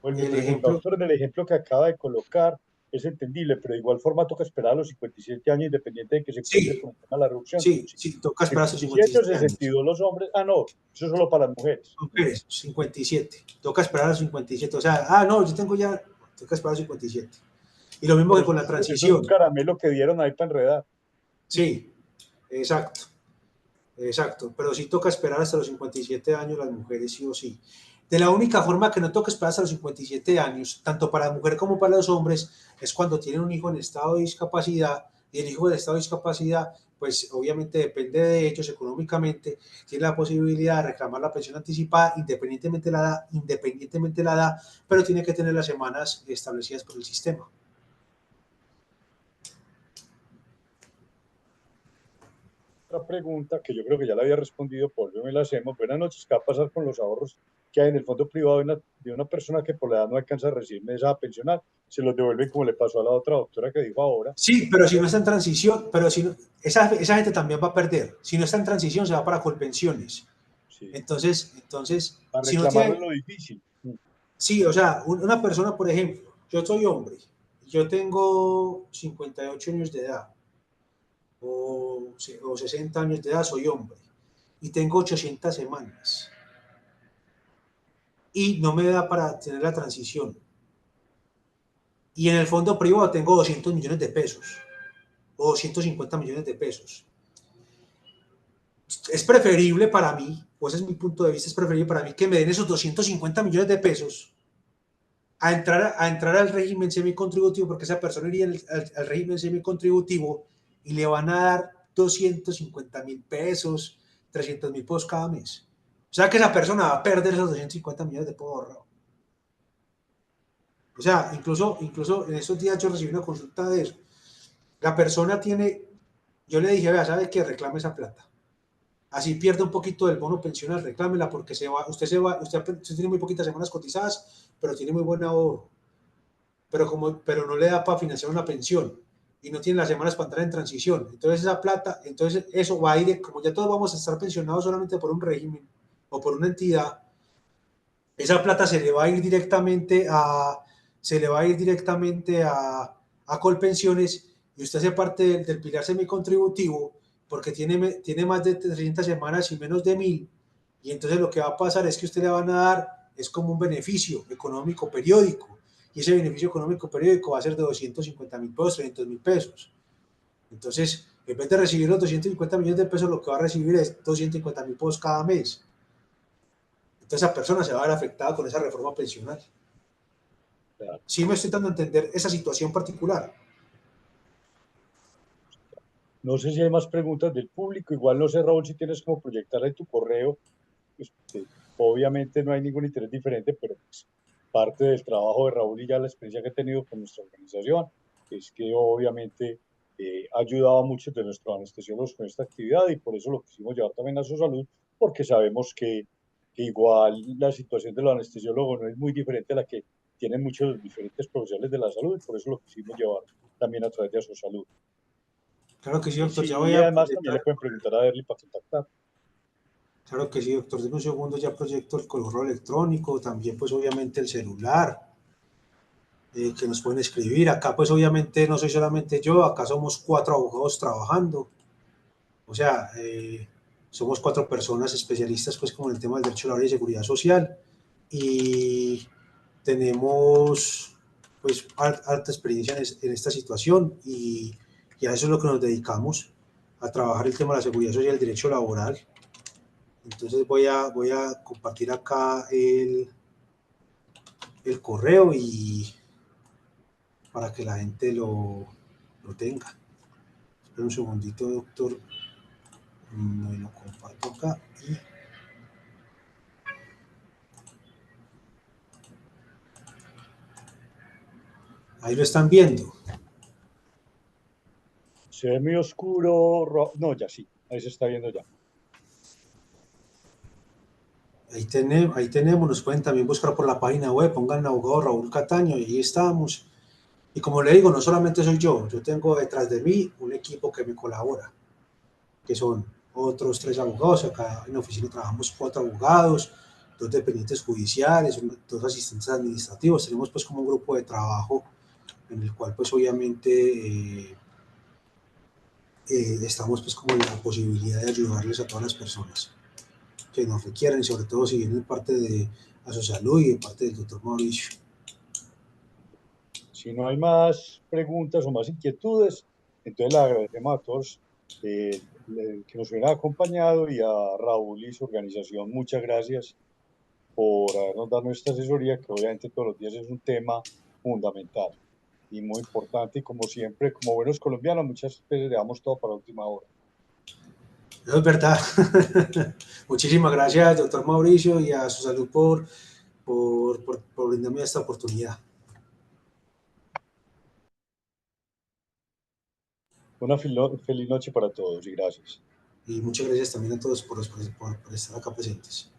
Vuelvo y El pregunta, ejemplo, doctor, en el ejemplo que acaba de colocar es entendible, pero de igual forma toca esperar a los 57 años independiente de que se encuentre sí, con el tema de la reducción. Sí. sí, toca esperar hasta 57 o 57 años. 62 los hombres. Ah, no, eso es solo para las mujeres. Mujeres, 57. Toca esperar a los 57. O sea, no, yo tengo ya, toca esperar a los 57. Y lo mismo Pero que con la eso es un transición. caramelo que dieron ahí para enredar. Sí, exacto, exacto. Pero sí toca esperar hasta los 57 años las mujeres, sí o sí. De la única forma que no toca esperar hasta los 57 años, tanto para la mujer como para los hombres, es cuando tienen un hijo en estado de discapacidad y el hijo en estado de discapacidad, pues obviamente depende de ellos económicamente, tiene la posibilidad de reclamar la pensión anticipada independientemente la edad, pero tiene que tener las semanas establecidas por el sistema. Otra pregunta que yo creo que ya la había respondido, por eso me la hacemos. Buenas noches, ¿qué va a pasar con los ahorros que hay en el fondo privado de una persona que por la edad no alcanza a recibir esa pensional? Se los devuelven como le pasó a la otra doctora que dijo ahora. Sí, pero si no está en transición, pero si no, esa gente también va a perder. Si no está en transición, se va para Colpensiones. Sí, Entonces, para si no reclamarlo es tiene, lo difícil. sí, o sea, una persona, por ejemplo, yo soy hombre, yo tengo 58 años de edad o 60 años de edad, soy hombre, y tengo 800 semanas y no me da para tener la transición. Y en el fondo privado tengo 200 millones de pesos o 150 millones de pesos. Es preferible para mí, o ese es mi punto de vista, es preferible para mí que me den esos 250 millones de pesos a entrar al régimen semicontributivo, porque esa persona iría al régimen semicontributivo y le van a dar 250.000 pesos, 300.000 pesos cada mes. O sea que esa persona va a perder esos 250 millones de pesos ahorrados. O sea, incluso en estos días yo recibí una consulta de eso. La persona tiene yo le dije, vea, ¿sabe qué? Reclame esa plata. Así pierde un poquito del bono pensional, reclámela porque usted tiene muy poquitas semanas cotizadas, pero tiene muy buen ahorro. Pero no le da para financiar una pensión y no tiene las semanas para entrar en transición. Entonces esa plata, entonces eso va a ir, como ya todos vamos a estar pensionados solamente por un régimen o por una entidad, esa plata se le va a ir directamente a Colpensiones y usted hace parte del pilar semicontributivo porque tiene más de 300 semanas y menos de 1000, y entonces lo que va a pasar es que usted le van a dar, es como un beneficio económico periódico, y ese beneficio económico periódico va a ser de 250.000 pesos, 300.000 pesos. Entonces, en vez de recibir los 250 millones de pesos, lo que va a recibir es 250.000 pesos cada mes. Entonces, esa persona se va a ver afectada con esa reforma pensional. Claro. Sí me estoy dando a entender esa situación particular. No sé si hay más preguntas del público. Igual no sé, Raúl, si tienes como proyectar ahí tu correo. Pues, obviamente no hay ningún interés diferente, pero pues, parte del trabajo de Raúl y ya la experiencia que he tenido con nuestra organización es que obviamente ha ayudado a muchos de nuestros anestesiólogos con esta actividad y por eso lo quisimos llevar también a su salud, porque sabemos que igual la situación de los anestesiólogos no es muy diferente a la que tienen muchos diferentes profesionales de la salud y por eso lo quisimos llevar también a través de su salud. Claro que sí, Y doctor, sí, ya voy y a además también le proyectar. pueden preguntar a Derly para contactar. Claro que sí, doctor, de un segundo ya proyecto el correo electrónico, también pues obviamente el celular, que nos pueden escribir. Acá pues obviamente no soy solamente yo, acá somos 4 abogados trabajando. O sea, somos 4 personas especialistas pues como en el tema del derecho laboral y seguridad social, y tenemos pues alta experiencia en esta situación, y a eso es lo que nos dedicamos, a trabajar el tema de la seguridad social y el derecho laboral. Entonces voy a compartir acá el correo y para que la gente lo tenga. Espera un segundito, doctor. Me lo comparto acá y ahí lo están viendo. Se ve muy oscuro. No, ya sí, ahí se está viendo ya. Ahí tenemos, nos pueden también buscar por la página web, pongan abogado Raúl Cataño y ahí estamos. Y como le digo, no solamente soy yo tengo detrás de mí un equipo que me colabora, que son otros 3 abogados. Acá en la oficina trabajamos 4 abogados, 2 dependientes judiciales, 2 asistentes administrativos. Tenemos pues como un grupo de trabajo en el cual pues obviamente estamos pues como en la posibilidad de ayudarles a todas las personas que nos requieran, y sobre todo si vienen parte de a su salud y de parte del doctor Mauricio. Si no hay más preguntas o más inquietudes, entonces le agradecemos a todos que nos hubieran acompañado y a Raúl y su organización. Muchas gracias por habernos dado esta asesoría, que obviamente todos los días es un tema fundamental y muy importante. Y como siempre, como buenos colombianos, muchas veces le damos todo para la última hora. Eso es verdad. Muchísimas gracias, doctor Mauricio, y a su salud por brindarme esta oportunidad. Una feliz noche para todos y gracias. Y muchas gracias también a todos por estar acá presentes.